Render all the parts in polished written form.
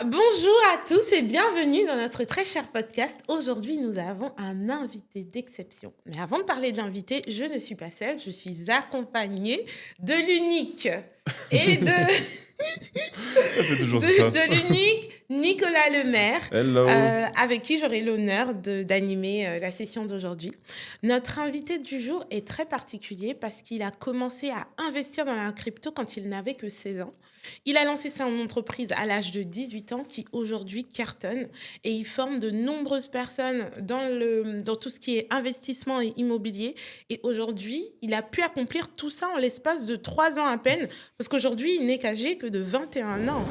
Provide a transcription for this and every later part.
Bonjour à tous et bienvenue dans notre très cher podcast. Aujourd'hui, nous avons un invité d'exception. Mais avant de parler de l'invité, je ne suis pas seule, je suis accompagnée de l'unique et Elle fait toujours ça. de l'unique Nicolas Lemaire, Hello. avec qui j'aurai l'honneur d'animer la session d'aujourd'hui. Notre invité du jour est très particulier parce qu'il a commencé à investir dans la crypto quand il n'avait que 16 ans. Il a lancé son entreprise à l'âge de 18 ans qui aujourd'hui cartonne et il forme de nombreuses personnes dans tout ce qui est investissement et immobilier. Et aujourd'hui, il a pu accomplir tout ça en l'espace de 3 ans à peine parce qu'aujourd'hui, il n'est âgé que de 21 ans.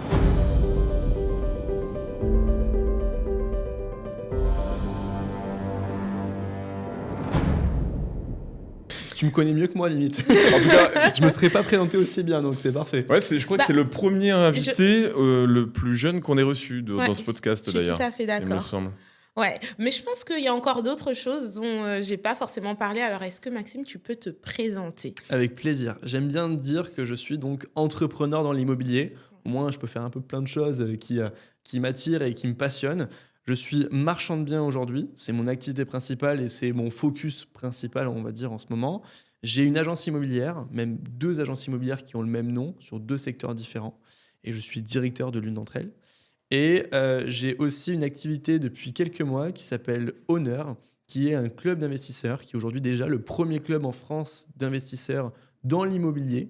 Tu me connais mieux que moi, limite. En tout cas, je me serais pas présenté aussi bien, donc c'est parfait. Ouais, je crois que c'est le premier invité le plus jeune qu'on ait reçu dans ce podcast, je suis d'ailleurs. tout à fait Il me d'accord. semble. Ouais, mais je pense qu'il y a encore d'autres choses dont j'ai pas forcément parlé. Alors, est-ce que Maxime, tu peux te présenter? Avec plaisir. J'aime bien dire que je suis donc entrepreneur dans l'immobilier. Au moins, je peux faire un peu plein de choses qui m'attirent et qui me passionnent. Je suis marchand de biens aujourd'hui. C'est mon activité principale et c'est mon focus principal, on va dire, en ce moment. J'ai une agence immobilière, même 2 agences immobilières qui ont le même nom, sur 2 secteurs différents. Et je suis directeur de l'une d'entre elles. Et j'ai aussi une activité depuis quelques mois qui s'appelle Honor, qui est un club d'investisseurs, qui est aujourd'hui déjà le premier club en France d'investisseurs dans l'immobilier,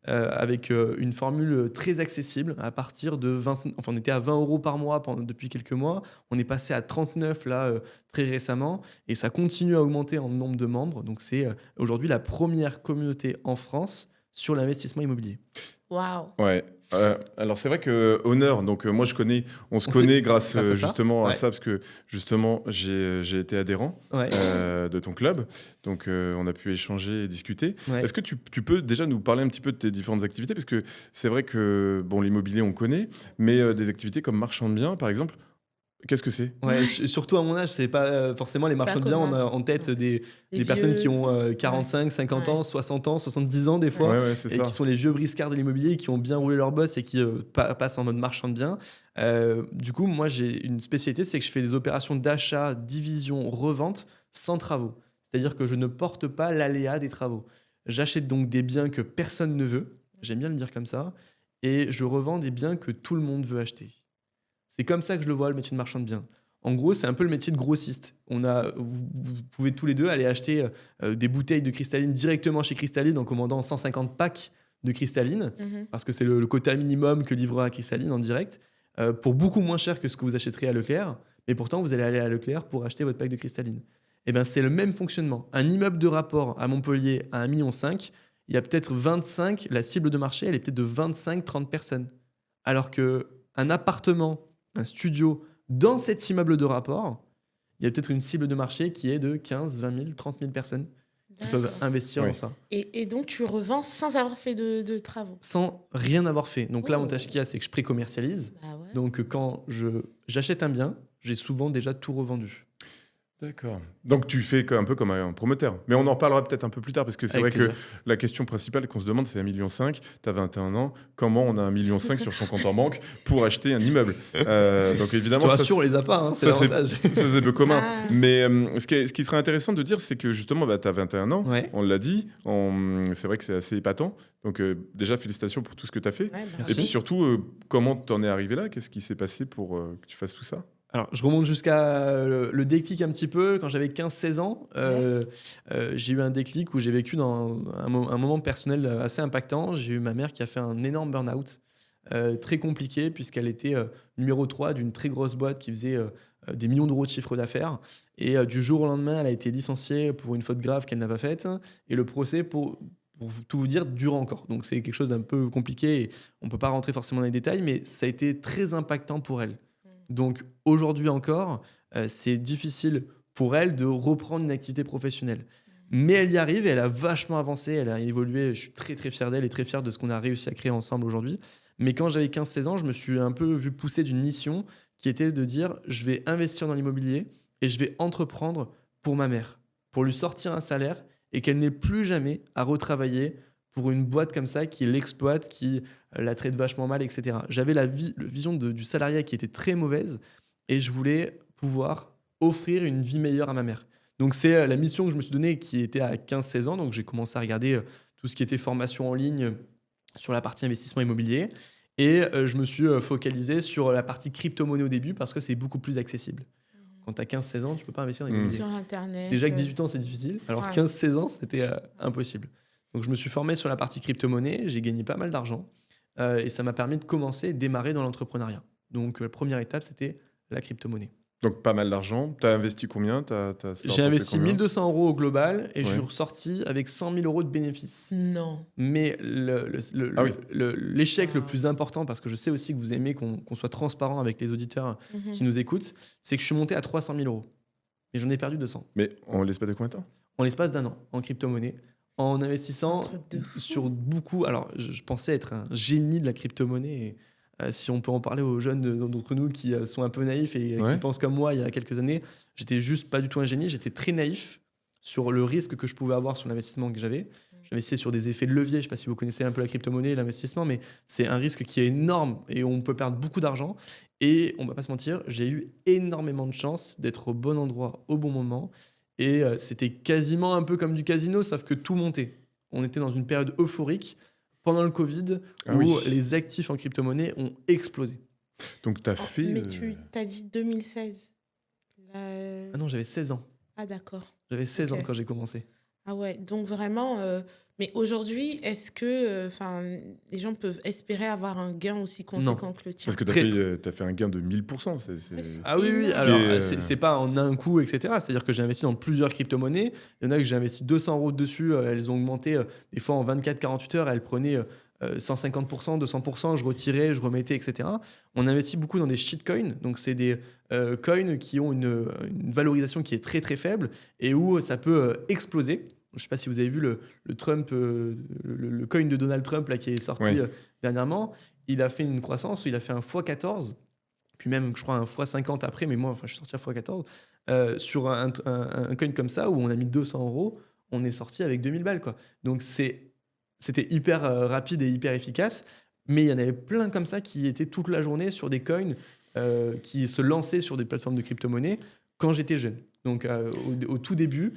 avec une formule très accessible à partir de 20... Enfin, on était à 20 euros par mois depuis quelques mois. On est passé à 39 là, très récemment. Et ça continue à augmenter en nombre de membres. Donc, c'est aujourd'hui la première communauté en France sur l'investissement immobilier. Waouh! Ouais. Alors c'est vrai que Honor, donc moi on se connaît grâce grâce à ça. justement à Ouais. ça, parce que justement j'ai été adhérent Ouais. de ton club, donc on a pu échanger et discuter. Ouais. Est-ce que tu peux déjà nous parler un petit peu de tes différentes activités, parce que c'est vrai que bon, l'immobilier on connaît, mais des activités comme marchand de biens par exemple, qu'est-ce que c'est? Ouais, surtout à mon âge, c'est pas forcément les C'est pas marchands de biens. On commun. a en tête des Des personnes qui vieux. ont 45, 50 ans, Ouais. 60 ans, 70 ans des fois, Ouais, c'est et ça. qui sont les vieux briscards de l'immobilier et qui ont bien roulé leur boss et qui passent en mode marchand de biens. Du coup, moi, j'ai une spécialité, c'est que je fais des opérations d'achat, division, revente sans travaux. C'est-à-dire que je ne porte pas l'aléa des travaux. J'achète donc des biens que personne ne veut, j'aime bien le dire comme ça, et je revends des biens que tout le monde veut acheter. C'est comme ça que je le vois, le métier de marchand de biens. En gros, c'est un peu le métier de grossiste. Vous pouvez tous les deux aller acheter des bouteilles de cristalline directement chez Cristalline en commandant 150 packs de cristalline, Mhm. parce que c'est le quota minimum que livrera Cristalline en direct, pour beaucoup moins cher que ce que vous achèterez à Leclerc. Mais pourtant, vous allez aller à Leclerc pour acheter votre pack de cristalline. Et ben, c'est le même fonctionnement. Un immeuble de rapport à Montpellier à 1,5 million, il y a peut-être 25, la cible de marché, elle est peut-être de 25-30 personnes. Alors qu'un appartement, un studio dans cet immeuble de rapport, il y a peut-être une cible de marché qui est de 15, 20 000, 30 000 personnes qui peuvent D'accord. investir Oui. dans ça Et donc, tu revends sans avoir fait de travaux. sans rien avoir fait. Donc Oh. l'avantage qu'il y a, c'est que je pré-commercialise. Bah ouais. Donc quand j'achète un bien, j'ai souvent déjà tout revendu. D'accord. Donc tu fais un peu comme un promoteur. Mais on en reparlera peut-être un peu plus tard, parce que c'est vrai Avec plaisir. que la question principale qu'on se demande, c'est 1,5 million, tu as 21 ans, comment on a 1,5 million sur son compte en banque pour acheter un immeuble? Donc Je te évidemment, ça, rassure, on les a pas, hein, c'est ça, c'est- l'avantage. ça, c'est peu commun. Ah. Mais ce qui serait intéressant de dire, c'est que justement, tu as 21 ans, Ouais. on l'a dit, c'est vrai que c'est assez épatant. Donc déjà, félicitations pour tout ce que tu as fait. Ouais, bah, Merci. Et puis surtout, comment tu en es arrivé là? Qu'est-ce qui s'est passé pour que tu fasses tout ça? Alors, je remonte jusqu'à le déclic un petit peu. Quand j'avais 15-16 ans, j'ai eu un déclic où j'ai vécu dans un moment personnel assez impactant. J'ai eu ma mère qui a fait un énorme burn-out, très compliqué, puisqu'elle était numéro 3 d'une très grosse boîte qui faisait des millions d'euros de chiffre d'affaires. Et du jour au lendemain, elle a été licenciée pour une faute grave qu'elle n'a pas faite. Et le procès, pour tout vous dire, dure encore. Donc, c'est quelque chose d'un peu compliqué. Et on ne peut pas rentrer forcément dans les détails, mais ça a été très impactant pour elle. Donc aujourd'hui encore, c'est difficile pour elle de reprendre une activité professionnelle. Mais elle y arrive et elle a vachement avancé, elle a évolué. Je suis très très fier d'elle et très fier de ce qu'on a réussi à créer ensemble aujourd'hui. Mais quand j'avais 15-16 ans, je me suis un peu vu pousser d'une mission qui était de dire je vais investir dans l'immobilier et je vais entreprendre pour ma mère, pour lui sortir un salaire et qu'elle n'ait plus jamais à retravailler pour une boîte comme ça qui l'exploite, qui la traite vachement mal, etc. J'avais la vision du salariat qui était très mauvaise et je voulais pouvoir offrir une vie meilleure à ma mère. Donc c'est la mission que je me suis donnée qui était à 15-16 ans. Donc j'ai commencé à regarder tout ce qui était formation en ligne sur la partie investissement immobilier. Et je me suis focalisé sur la partie crypto-monnaie au début parce que c'est beaucoup plus accessible. Quand tu as 15-16 ans, tu peux pas investir dans l'immobilier. Sur Internet. Déjà que 18 ans, c'est difficile. Alors Ouais. 15-16 ans, c'était impossible. Donc je me suis formé sur la partie crypto-monnaie. J'ai gagné pas mal d'argent. Et ça m'a permis de commencer et démarrer dans l'entrepreneuriat. Donc la première étape, c'était la crypto-monnaie. Donc, pas mal d'argent. Tu as investi combien? J'ai investi 1 200 € au global et je suis Ouais. ressorti avec 100 000 € de bénéfices. Non. Mais Ah oui. l'échec le Ah. plus important, parce que je sais aussi que vous aimez qu'on soit transparent avec les auditeurs Mhm. qui nous écoutent, c'est que je suis monté à 300 000 €. Et j'en ai perdu 200 Mais on laisse pas de combien de temps? en l'espace d'un an en crypto-monnaie, en investissant Un truc de fou. sur beaucoup. Alors, je pensais être un génie de la crypto-monnaie. Et, si on peut en parler aux jeunes d'entre nous qui sont un peu naïfs et Ouais. qui pensent comme moi il y a quelques années, j'étais juste pas du tout un génie. J'étais très naïf sur le risque que je pouvais avoir sur l'investissement que j'avais. J'investissais sur des effets de levier. Je ne sais pas si vous connaissez un peu la crypto-monnaie et l'investissement, mais c'est un risque qui est énorme et on peut perdre beaucoup d'argent. Et on ne va pas se mentir, j'ai eu énormément de chance d'être au bon endroit au bon moment. Et c'était quasiment un peu comme du casino, sauf que tout montait. On était dans une période euphorique pendant le Covid Ah où oui. les actifs en crypto-monnaie ont explosé. Donc, tu as Oh, fait. mais tu t'as dit 2016. Là- Ah non, j'avais 16 ans. Ah, d'accord. J'avais 16 ans Ok. quand j'ai commencé. Ah ouais, donc vraiment, mais aujourd'hui, est-ce que les gens peuvent espérer avoir un gain aussi conséquent que le tien? Parce que Très- tu as fait un gain de 1000%. c'est- Ah oui, oui. énorme. Alors, Ce qui est, c'est pas en un coup, etc. C'est-à-dire que j'ai investi dans plusieurs crypto-monnaies. Il y en a que j'ai investi 200 € dessus. Elles ont augmenté des fois en 24-48 heures. Elles prenaient 150%, 200%. Je retirais, je remettais, etc. On investit beaucoup dans des shitcoins. Donc, c'est des coins qui ont une valorisation qui est très, très faible et où ça peut exploser. Je ne sais pas si vous avez vu le Trump, le coin de Donald Trump là, qui est sorti Ouais. dernièrement. Il a fait une croissance, il a fait un x14. Puis même, je crois, un x50 après, mais moi, enfin, je suis sorti à x14. Sur un coin comme ça, où on a mis 200 €, on est sorti avec 2000 balles. Quoi. Donc, c'était hyper rapide et hyper efficace. Mais il y en avait plein comme ça qui étaient toute la journée sur des coins qui se lançaient sur des plateformes de crypto-monnaie quand j'étais jeune. Donc, au tout début,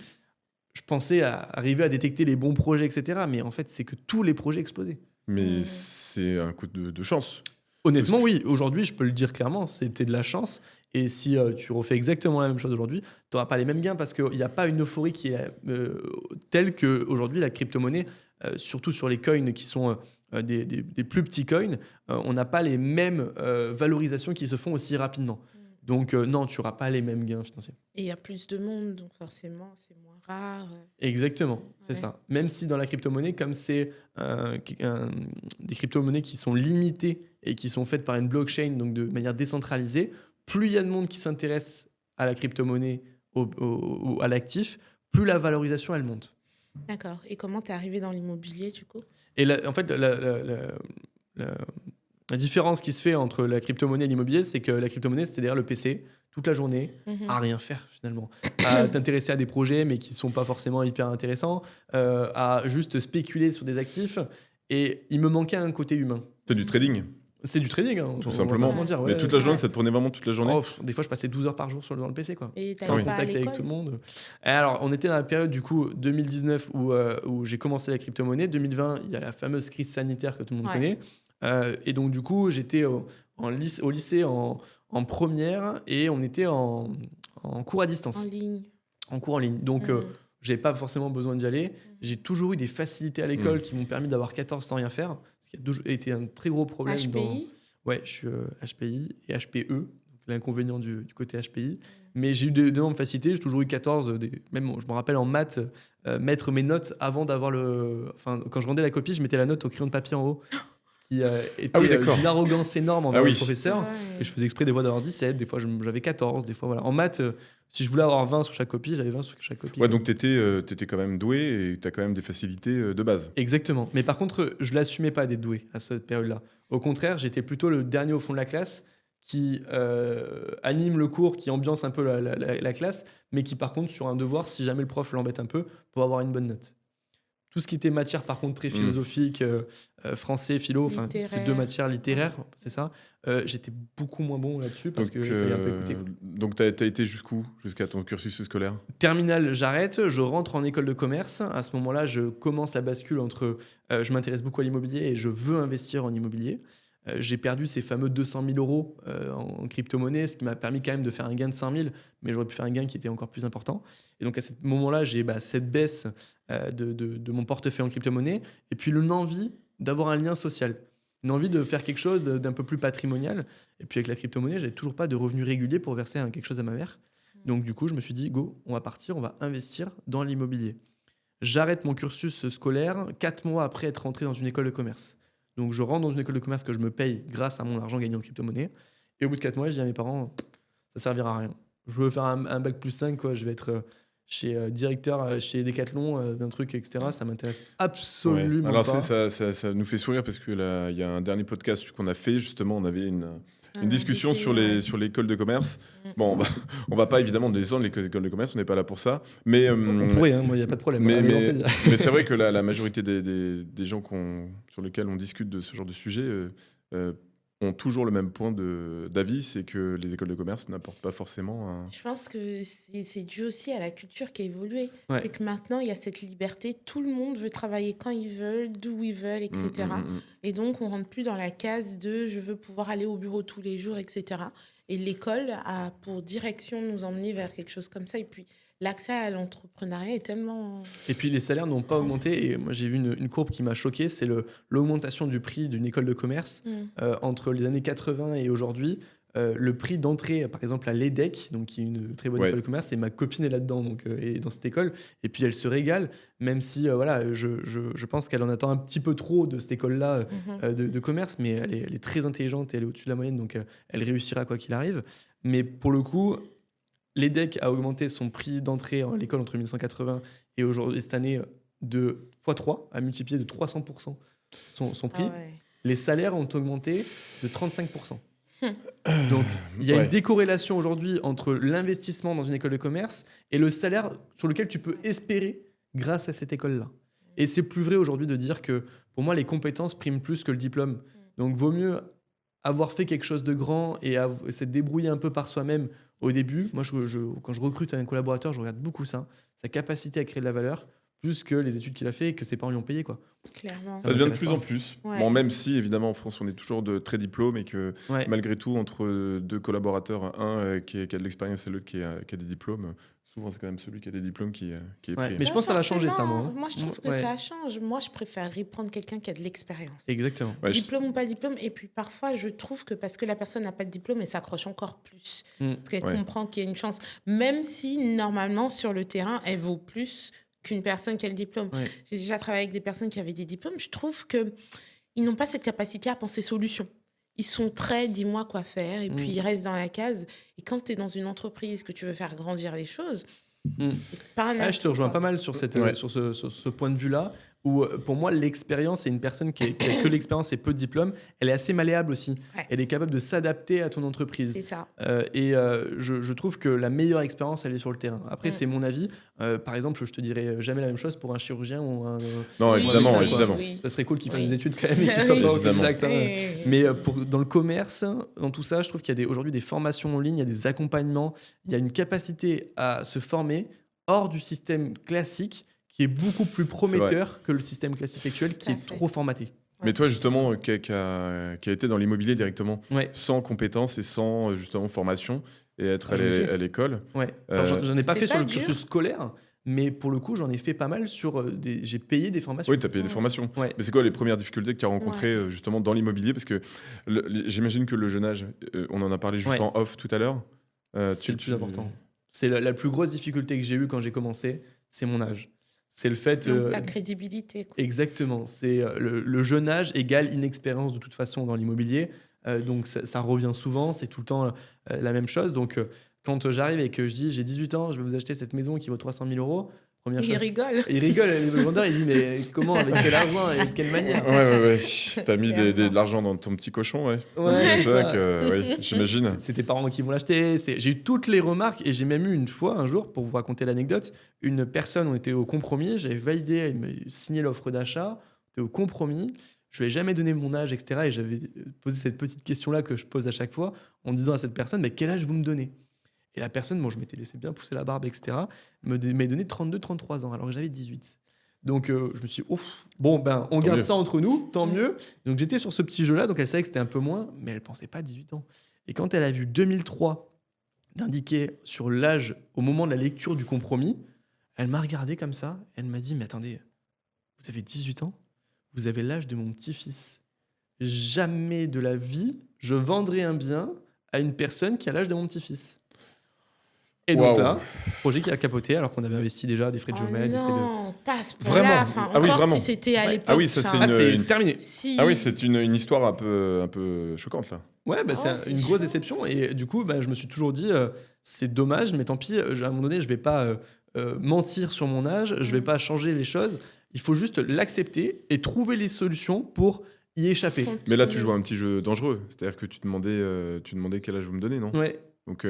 je pensais arriver à détecter les bons projets, etc. Mais en fait, c'est que tous les projets explosaient. Mais Mm. c'est un coup de chance. Honnêtement, oui. Aujourd'hui, je peux le dire clairement, c'était de la chance. Et si tu refais exactement la même chose aujourd'hui, tu n'auras pas les mêmes gains parce qu'il n'y a pas une euphorie qui est telle qu'aujourd'hui, la crypto-monnaie, surtout sur les coins qui sont des plus petits coins, on n'a pas les mêmes valorisations qui se font aussi rapidement. Donc, non, tu n'auras pas les mêmes gains financiers. Et il y a plus de monde, donc forcément, c'est moins rare. Exactement, c'est Ouais. ça. Même si dans la crypto-monnaie, comme c'est des crypto-monnaies qui sont limitées et qui sont faites par une blockchain, donc de manière décentralisée, plus il y a de monde qui s'intéresse à la crypto-monnaie, à l'actif, plus la valorisation, elle monte. D'accord. Et comment t'es arrivé dans l'immobilier, du coup? Et en fait, la différence qui se fait entre la crypto-monnaie et l'immobilier, c'est que la crypto-monnaie, c'était derrière le PC toute la journée, Mhm. à rien faire finalement, à t'intéresser à des projets mais qui sont pas forcément hyper intéressants, à juste spéculer sur des actifs. Et il me manquait un côté humain. C'est du trading, C'est du trading, hein, tout on va simplement. pas se mentir, Mais ouais, toute la c'est- journée, ça te prenait vraiment toute la journée. Oh, des fois, je passais 12 heures par jour dans le PC, quoi. Et Sans t'allais pas à contact avec l'école? tout le monde. Et alors, on était dans la période du coup 2019 où j'ai commencé la crypto-monnaie. 2020, il y a la fameuse crise sanitaire que tout le monde Ouais. connaît. Et donc, du coup, j'étais au lycée en première et on était en cours à distance, En ligne. en cours en ligne. Donc, Mhm. j'avais pas forcément besoin d'y aller. J'ai toujours eu des facilités à l'école qui m'ont permis d'avoir 14 sans rien faire, ce qui a toujours été un très gros problème. HPI? Ouais, je suis HPI et HPE, donc l'inconvénient du côté HPI. Mais j'ai eu d'énormes facilités, j'ai toujours eu 14, même je me rappelle en maths, mettre mes notes avant d'avoir le... Enfin, quand je rendais la copie, je mettais la note au crayon de papier en haut, ce qui était Ah oui, d'accord. d'une arrogance énorme envers Ah oui. le professeur. Ouais. Et je faisais exprès des fois d'avoir 17, des fois j'avais 14, des fois voilà. En maths, si je voulais avoir 20 sur chaque copie, j'avais 20 sur chaque copie. Ouais, donc tu étais quand même doué et tu as quand même des facilités de base. Exactement. Mais par contre, je l'assumais pas d'être doué à cette période-là. Au contraire, j'étais plutôt le dernier au fond de la classe qui anime le cours, qui ambiance un peu la classe, mais qui par contre, sur un devoir, si jamais le prof l'embête un peu, pour avoir une bonne note. Tout ce qui était matière, par contre, très Mm. philosophique, français, philo, enfin, ces 2 Littéraire. matières littéraires, c'est ça. J'étais beaucoup moins bon là-dessus parce Donc, qu'il fallait un peu écouter. donc t'as été jusqu'où? Jusqu'à ton cursus scolaire? Terminale, j'arrête, je rentre en école de commerce. À ce moment-là, je commence la bascule entre je m'intéresse beaucoup à l'immobilier et je veux investir en immobilier. J'ai perdu ces fameux 200 000 euros en crypto-monnaie, ce qui m'a permis quand même de faire un gain de 5 000, mais j'aurais pu faire un gain qui était encore plus important. Et donc à ce moment-là, j'ai cette baisse de mon portefeuille en crypto-monnaie et puis une envie d'avoir un lien social, une envie de faire quelque chose d'un peu plus patrimonial. Et puis avec la crypto-monnaie, j'avais toujours pas de revenus réguliers pour verser quelque chose à ma mère. Donc du coup, je me suis dit, go, on va partir, on va investir dans l'immobilier. J'arrête mon cursus scolaire 4 mois après être rentré dans une école de commerce. Donc je rentre dans une école de commerce que je me paye grâce à mon argent gagné en crypto-monnaie. Et au bout de 4 mois, je dis à mes parents, ça servira à rien. Je veux faire un bac plus 5, quoi. Je vais être directeur chez Decathlon d'un truc, etc. Ça m'intéresse absolument Alors pas. ça nous fait sourire parce que là, il y a un dernier podcast qu'on a fait, justement, on avait une discussion invité, ouais. sur l'école de commerce. Mm. Bon, on va pas évidemment descendre l'école de commerce, on n'est pas là pour ça. Mais, On pourrait, hein, moi, il n'y a pas de problème. mais, Avec grand mais, plaisir. mais c'est vrai que la majorité des gens sur lesquels on discute de ce genre de sujet ont toujours le même point d'avis, c'est que les écoles de commerce n'apportent pas forcément un... Je pense que c'est dû aussi à la culture qui a évolué. Ouais. C'est que maintenant, il y a cette liberté. Tout le monde veut travailler quand ils veulent, d'où ils veulent, etc. Et donc, on rentre plus dans la case de je veux pouvoir aller au bureau tous les jours, etc. Et l'école a pour direction de nous emmener vers quelque chose comme ça. Et puis, l'accès à l'entrepreneuriat est tellement... Et puis les salaires n'ont pas augmenté. Et moi, j'ai vu une courbe qui m'a choqué, c'est l'augmentation du prix d'une école de commerce entre les années 80 et aujourd'hui. Le prix d'entrée, par exemple, à l'EDEC, donc qui est une très bonne Ouais. école de commerce, et ma copine est là-dedans, donc est dans cette école. Et puis elle se régale, même si voilà, je pense qu'elle en attend un petit peu trop de cette école-là de commerce, mais elle est très intelligente et elle est au-dessus de la moyenne, donc elle réussira quoi qu'il arrive. Mais pour le coup, l'EDEC a augmenté son prix d'entrée à l'école entre 1980 et aujourd'hui, cette année de x3, a multiplié de 300% son prix. Ah ouais. Les salaires ont augmenté de 35%. Donc, il y a Ouais. une décorrélation aujourd'hui entre l'investissement dans une école de commerce et le salaire sur lequel tu peux espérer grâce à cette école-là. Et c'est plus vrai aujourd'hui de dire que, pour moi, les compétences priment plus que le diplôme. Donc, vaut mieux avoir fait quelque chose de grand et s'être débrouillé un peu par soi-même au début. Moi, quand je recrute un collaborateur, je regarde beaucoup ça, sa capacité à créer de la valeur, plus que les études qu'il a fait et que ses parents lui ont payé, quoi. Clairement. Ça devient de m'intéresse plus pas. en plus. Ouais. Bon, même si, évidemment, en France, on est toujours de très diplômes et que Ouais. malgré tout, entre deux collaborateurs, un qui a de l'expérience et l'autre qui a des diplômes, souvent, c'est quand même celui qui a des diplômes qui est Ouais, pris. mais je pense que ça va changer, ça, moi. Moi, je trouve que Ouais. ça change. Moi, je préférerais prendre quelqu'un qui a de l'expérience. Exactement. Ouais, je- Diplôme ou pas diplôme. Et puis parfois, je trouve que parce que la personne n'a pas de diplôme, elle s'accroche encore plus. Parce qu'elle Ouais. comprend qu'il y a une chance. Même si, normalement, sur le terrain, elle vaut plus qu'une personne qui a le diplôme. Ouais. J'ai déjà travaillé avec des personnes qui avaient des diplômes. Je trouve qu'ils n'ont pas cette capacité à penser solution. Ils sont très, dis-moi quoi faire. Et puis, ils restent dans la case. Et quand tu es dans une entreprise, que tu veux faire grandir les choses, c'est pas un Ah, je te atout, rejoins quoi. pas mal sur, Ouais. sur ce point de vue-là, où pour moi, l'expérience, c'est une personne qui a que l'expérience et peu de diplôme. Elle est assez malléable aussi. Ouais. Elle est capable de s'adapter à ton C'est entreprise. ça. Je trouve que la meilleure expérience, elle est sur le terrain. Après, Ouais. c'est mon avis. Par exemple, je te dirais jamais la même chose pour un chirurgien ou un. Non, Oui, évidemment, oui, évidemment. oui. Ça serait cool qu'il fasse Oui. des études quand même et qu'il Oui. soit pas Évidemment. autodidacte. Hein. Et- Mais dans le commerce, dans tout ça, je trouve qu'il y a aujourd'hui des formations en ligne, il y a des accompagnements, il y a une capacité à se former hors du système classique qui est beaucoup plus prometteur que le système classique actuel qui Tout à est fait. trop formaté. Mais toi, justement, qui a été dans l'immobilier directement, Ouais, sans compétences et sans justement formation, et être Ah, j'en ai fait. à l'école. ouais. Alors, j'en ai pas C'était fait sur pas le dur. cursus scolaire, mais pour le coup, j'en ai fait pas mal sur j'ai payé des formations. Oui, tu as payé des Ouais. formations. Ouais. Mais c'est quoi les premières difficultés que tu as rencontrées Ouais. justement dans l'immobilier? Parce que j'imagine que le jeune âge, on en a parlé juste Ouais. en off tout à l'heure. C'est le plus important. C'est la plus grosse difficulté que j'ai eue quand j'ai commencé, c'est mon âge. C'est le fait. Donc, ta crédibilité. Quoi. Exactement. C'est le jeune âge égale inexpérience de toute façon dans l'immobilier. Donc ça revient souvent, c'est tout le temps la même chose. Donc quand j'arrive et que je dis j'ai 18 ans, je vais vous acheter cette maison qui vaut 300 000 euros, première Il chose. rigole. Et il rigole, le vendeur, il dit mais comment, avec quel argent et de quelle manière? Ouais. T'as mis Clairement. de l'argent dans ton petit cochon, ouais. Ouais, C'est c'est vrai ça. que, oui, j'imagine. C'est tes parents qui vont l'acheter. J'ai eu toutes les remarques et j'ai même eu une fois, un jour, pour vous raconter l'anecdote, une personne, on était au compromis, j'avais validé, il m'a signé l'offre d'achat, on était au compromis, je lui ai jamais donné mon âge, etc. Et j'avais posé cette petite question-là que je pose à chaque fois en disant à cette personne, mais quel âge vous me donnez? Et la personne, bon, je m'étais laissé bien pousser la barbe, etc., m'a donné 32-33 ans, alors que j'avais 18. Donc, je me suis dit, ouf, bon, ben, on Tant garde mieux. ça entre nous, tant mieux. Donc, j'étais sur ce petit jeu-là, donc elle savait que c'était un peu moins, mais elle pensait pas à 18 ans. Et quand elle a vu 2003 d'indiquer sur l'âge au moment de la lecture du compromis, elle m'a regardé comme ça, elle m'a dit, mais attendez, vous avez 18 ans? Vous avez l'âge de mon petit-fils. Jamais de la vie, je vendrai un bien à une personne qui a l'âge de mon petit-fils. Et donc Waouh. là, projet qui a capoté alors qu'on avait investi déjà des frais de Oh géomètre, des frais de... non, pas à ce Vraiment. point-là. Enfin, Ah oui, encore vraiment. si c'était à Ouais. l'époque. Ah oui, ça, c'est enfin, Ah, c'est une- terminé. si... Ah oui, c'est une histoire un peu choquante, là. Ouais, bah, Ah c'est ouais, c'est une grosse chaud. déception. Et du coup, bah, je me suis toujours dit, c'est dommage, mais tant pis, à un moment donné, je vais pas mentir sur mon âge, je vais Mm. pas changer les choses. Il faut juste l'accepter et trouver les solutions pour y échapper. Mais là, tu Continuer. joues à un petit jeu dangereux. C'est-à-dire que tu demandais quel âge vous me donnez, non? Ouais. Donc,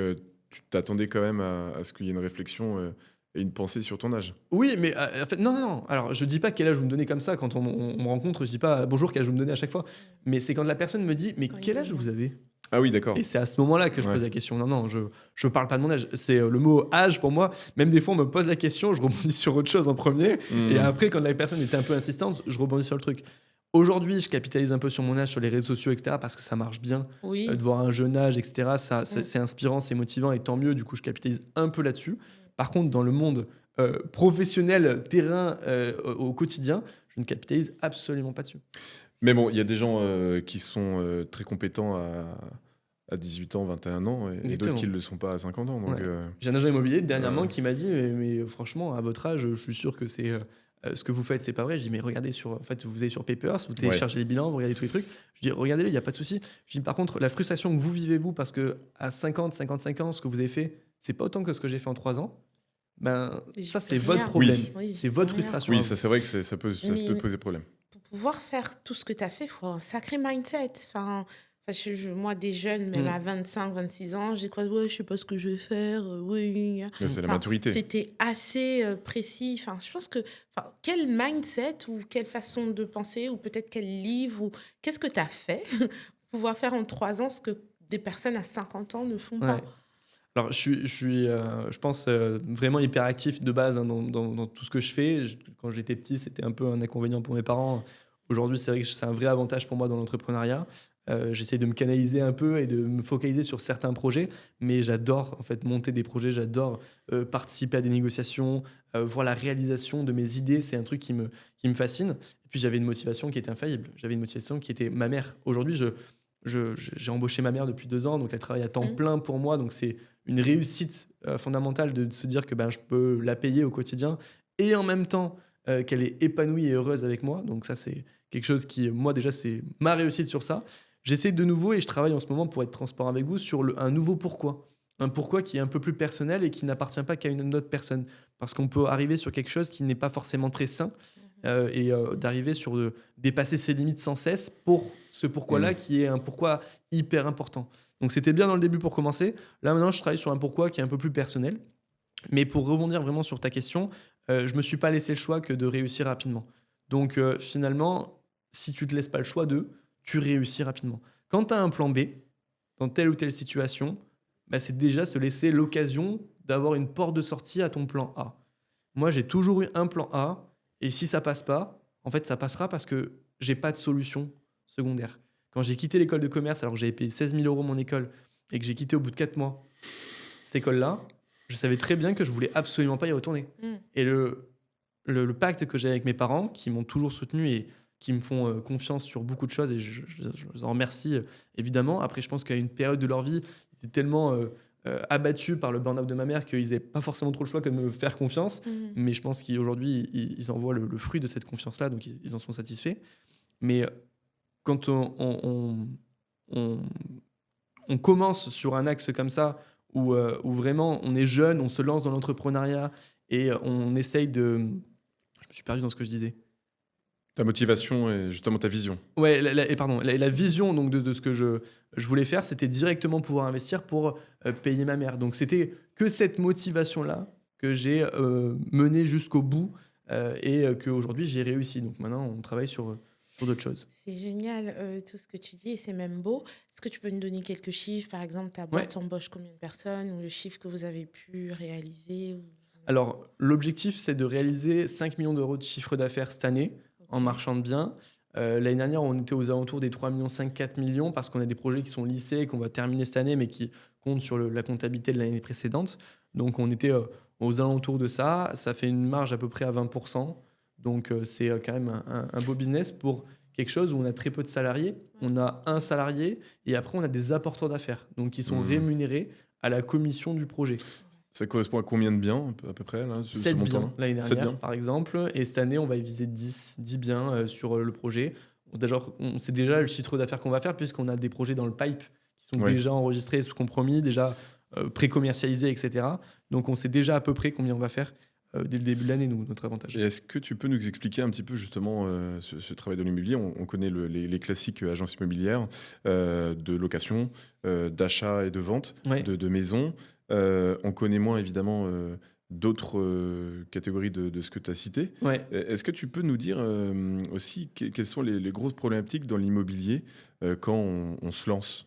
tu t'attendais quand même à ce qu'il y ait une réflexion et une pensée sur ton âge. Oui, mais en fait, non. Alors, je dis pas quel âge vous me donnez comme ça. Quand on me rencontre, je dis pas bonjour, quel âge vous me donnez à chaque fois. Mais c'est quand la personne me dit, mais Quand il quel âge demande. vous avez? Ah oui, d'accord. Et c'est à ce moment-là que je Ouais. pose la question. Non, je parle pas de mon âge. C'est le mot âge pour moi. Même des fois, on me pose la question, je rebondis sur autre chose en premier. Hmm. Et après, quand la personne était un peu insistante, je rebondis sur le truc. Aujourd'hui, je capitalise un peu sur mon âge, sur les réseaux sociaux, etc., parce que ça marche bien. Oui. De voir un jeune âge, etc., Mm. c'est inspirant, c'est motivant, et tant mieux. Du coup, je capitalise un peu là-dessus. Par contre, dans le monde professionnel, terrain, au quotidien, je ne capitalise absolument pas dessus. Mais bon, il y a des gens qui sont très compétents à 18 ans, 21 ans, et Exactement. d'autres qui ne le sont pas à 50 ans. Donc, Ouais. J'ai un agent immobilier dernièrement Ouais. qui m'a dit mais franchement, à votre âge, je suis sûr que c'est ce que vous faites, c'est pas vrai. Je dis mais regardez en fait, vous allez sur Papers, vous téléchargez les bilans, vous regardez tous les trucs. Je dis regardez-les, il y a pas de souci. Je dis par contre, la frustration que vous vivez vous parce que à 50, 55 ans, ce que vous avez fait, c'est pas autant que ce que j'ai fait en 3 ans. Ben J'y ça peux c'est rien. votre problème. Oui, C'est j'y votre peux rien. frustration. oui, à ça vous. c'est vrai que ça peut Mais- poser problème. Pour pouvoir faire tout ce que tu as fait, il faut un sacré mindset. Enfin, moi, des jeunes, même Mm. à 25, 26 ans, j'ai quoi? Ouais, je sais pas ce que je vais faire. Oui. Mais c'est la Enfin, maturité. C'était assez précis. Enfin, je pense que quel mindset ou quelle façon de penser ou peut-être quel livre ou qu'est-ce que tu as fait pour pouvoir faire en 3 ans ce que des personnes à 50 ans ne font pas. Ouais. Alors, je pense, vraiment hyperactif de base hein, dans tout ce que je fais. Quand j'étais petit, c'était un peu un inconvénient pour mes parents. Aujourd'hui, c'est vrai que c'est un vrai avantage pour moi dans l'entrepreneuriat. J'essaie de me canaliser un peu et de me focaliser sur certains projets, mais j'adore en fait monter des projets, j'adore participer à des négociations, voir la réalisation de mes idées, c'est un truc qui me fascine. Et puis j'avais une motivation qui était infaillible, j'avais une motivation qui était ma mère. Aujourd'hui, j'ai embauché ma mère depuis 2 ans, donc elle travaille à temps plein pour moi, donc c'est une réussite fondamentale de se dire que ben, je peux la payer au quotidien et en même temps qu'elle est épanouie et heureuse avec moi. Donc ça, c'est quelque chose qui, moi déjà, c'est ma réussite sur ça. J'essaie de nouveau et je travaille en ce moment pour être transparent avec vous sur un nouveau pourquoi. Un pourquoi qui est un peu plus personnel et qui n'appartient pas qu'à une autre personne. Parce qu'on peut arriver sur quelque chose qui n'est pas forcément très sain et d'arriver sur dépasser ses limites sans cesse pour ce pourquoi-là qui est un pourquoi hyper important. Donc c'était bien dans le début pour commencer. Là maintenant, je travaille sur un pourquoi qui est un peu plus personnel. Mais pour rebondir vraiment sur ta question, je me suis pas laissé le choix que de réussir rapidement. Donc finalement, si tu te laisses pas le choix tu réussis rapidement. Quand tu as un plan B, dans telle ou telle situation, bah, c'est déjà se laisser l'occasion d'avoir une porte de sortie à ton plan A. Moi, j'ai toujours eu un plan A, et si ça passe pas, en fait, ça passera parce que j'ai pas de solution secondaire. Quand j'ai quitté l'école de commerce, alors que j'avais payé 16 000 € mon école, et que j'ai quitté au bout de 4 mois cette école-là, je savais très bien que je voulais absolument pas y retourner. Et le pacte que j'ai avec mes parents, qui m'ont toujours soutenu et qui me font confiance sur beaucoup de choses, et je les en remercie évidemment. Après, je pense qu'à une période de leur vie, ils étaient tellement abattus par le burn-out de ma mère qu'ils n'avaient pas forcément trop le choix que de me faire confiance. Mais je pense qu'aujourd'hui, ils en voient le fruit de cette confiance-là, donc ils en sont satisfaits. Mais quand on commence sur un axe comme ça, où vraiment on est jeune, on se lance dans l'entrepreneuriat et on essaye de... Je me suis perdu dans ce que je disais. Ta motivation et justement ta vision. Ouais, la vision donc, de ce que je voulais faire, c'était directement pouvoir investir pour payer ma mère. Donc c'était que cette motivation-là que j'ai menée jusqu'au bout et qu'aujourd'hui j'ai réussi. Donc maintenant, on travaille sur d'autres choses. C'est génial tout ce que tu dis et c'est même beau. Est-ce que tu peux nous donner quelques chiffres? Par exemple, ta boîte embauche combien de personnes ou le chiffre que vous avez pu réaliser Alors, l'objectif, c'est de réaliser 5 millions d'euros de chiffre d'affaires cette année en marchand de biens. L'année dernière, on était aux alentours des 3,5 millions, 4 millions parce qu'on a des projets qui sont lissés et qu'on va terminer cette année, mais qui comptent sur la comptabilité de l'année précédente. Donc, on était aux alentours de ça. Ça fait une marge à peu près à 20%. Donc, c'est quand même un beau business pour quelque chose où on a très peu de salariés. On a un salarié et après, on a des apporteurs d'affaires donc qui sont rémunérés à la commission du projet. Ça correspond à combien de biens à peu près là, 7 biens l'année dernière, biens. par exemple. Et cette année, on va viser 10 biens sur le projet. On sait déjà le chiffre d'affaires qu'on va faire puisqu'on a des projets dans le pipe qui sont déjà enregistrés sous compromis, déjà pré-commercialisés, etc. Donc, on sait déjà à peu près combien on va faire dès le début de l'année, notre avantage. Et est-ce que tu peux nous expliquer un petit peu justement ce travail de l'immobilier? On connaît les classiques agences immobilières de location, d'achat et de vente de maisons. On connaît moins évidemment d'autres catégories de ce que tu as cité. Est-ce que tu peux nous dire aussi quelles sont les grosses problématiques dans l'immobilier quand on se lance?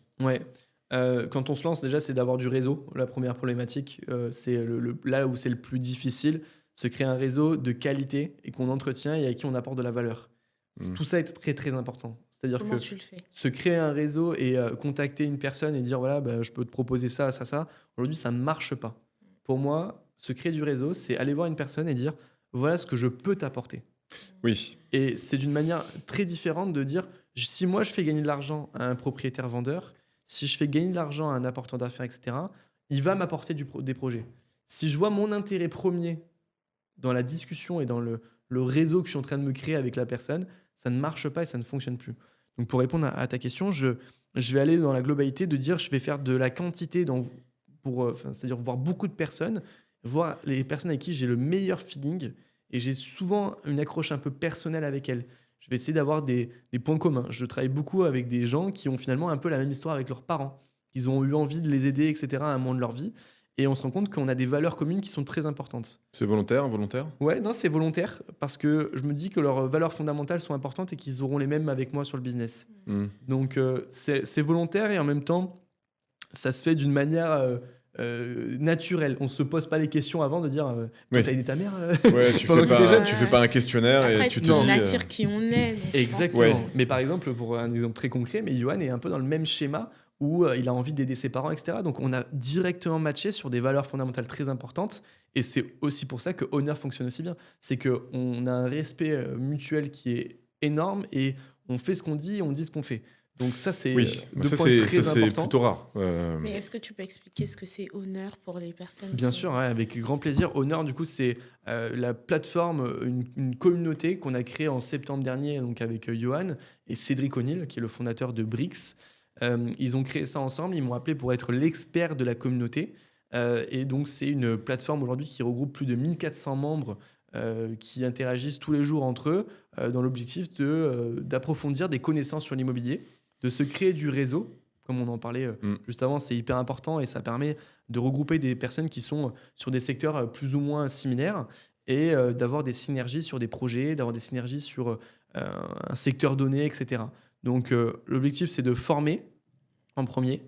Quand on se lance, déjà, c'est d'avoir du réseau. La première problématique, c'est là où c'est le plus difficile, se créer un réseau de qualité et qu'on entretient et à qui on apporte de la valeur. Tout ça est très, très important. C'est-à-dire Comment que tu le fais? se créer un réseau et contacter une personne et dire voilà, je peux te proposer ça, ça, ça. Aujourd'hui, ça ne marche pas. Pour moi, se créer du réseau, c'est aller voir une personne et dire voilà ce que je peux t'apporter. Oui. Et c'est d'une manière très différente de dire si moi je fais gagner de l'argent à un propriétaire vendeur, si je fais gagner de l'argent à un apporteur d'affaires, etc., il va m'apporter des projets. Si je vois mon intérêt premier dans la discussion et dans le réseau que je suis en train de me créer avec la personne, ça ne marche pas et ça ne fonctionne plus. Donc pour répondre à ta question, je vais aller dans la globalité de dire je vais faire de la quantité, c'est-à-dire voir beaucoup de personnes, voir les personnes avec qui j'ai le meilleur feeling et j'ai souvent une accroche un peu personnelle avec elles. Je vais essayer d'avoir des points communs. Je travaille beaucoup avec des gens qui ont finalement un peu la même histoire avec leurs parents. Ils ont eu envie de les aider, etc., à un moment de leur vie. Et on se rend compte qu'on a des valeurs communes qui sont très importantes. C'est volontaire, involontaire? Ouais, non, c'est volontaire parce que je me dis que leurs valeurs fondamentales sont importantes et qu'ils auront les mêmes avec moi sur le business. Donc, c'est volontaire et en même temps, ça se fait d'une manière naturelle. On ne se pose pas les questions avant de dire t'as aidé ta mère tu fais pas un questionnaire. Après, et tu te dis... attire qui on est. Exactement. Mais par exemple, pour un exemple très concret, Yohan est un peu dans le même schéma où il a envie d'aider ses parents, etc. Donc, on a directement matché sur des valeurs fondamentales très importantes. Et c'est aussi pour ça que Honor fonctionne aussi bien. C'est qu'on a un respect mutuel qui est énorme et on fait ce qu'on dit et on dit ce qu'on fait. Donc ça, c'est deux points très importants. C'est plutôt rare. Mais est-ce que tu peux expliquer ce que c'est Honor pour les personnes? Bien sûr, avec grand plaisir. Honor, du coup, c'est la plateforme, une communauté qu'on a créée en septembre dernier donc avec Yohan et Cédric O'Neill, qui est le fondateur de Brix. Ils ont créé ça ensemble. Ils m'ont appelé pour être l'expert de la communauté. Et donc, c'est une plateforme aujourd'hui qui regroupe plus de 1400 membres qui interagissent tous les jours entre eux dans l'objectif d'approfondir des connaissances sur l'immobilier, de se créer du réseau. Comme on en parlait juste avant, c'est hyper important et ça permet de regrouper des personnes qui sont sur des secteurs plus ou moins similaires et d'avoir des synergies sur des projets, d'avoir des synergies sur un secteur donné, etc. Donc, l'objectif, c'est de former en premier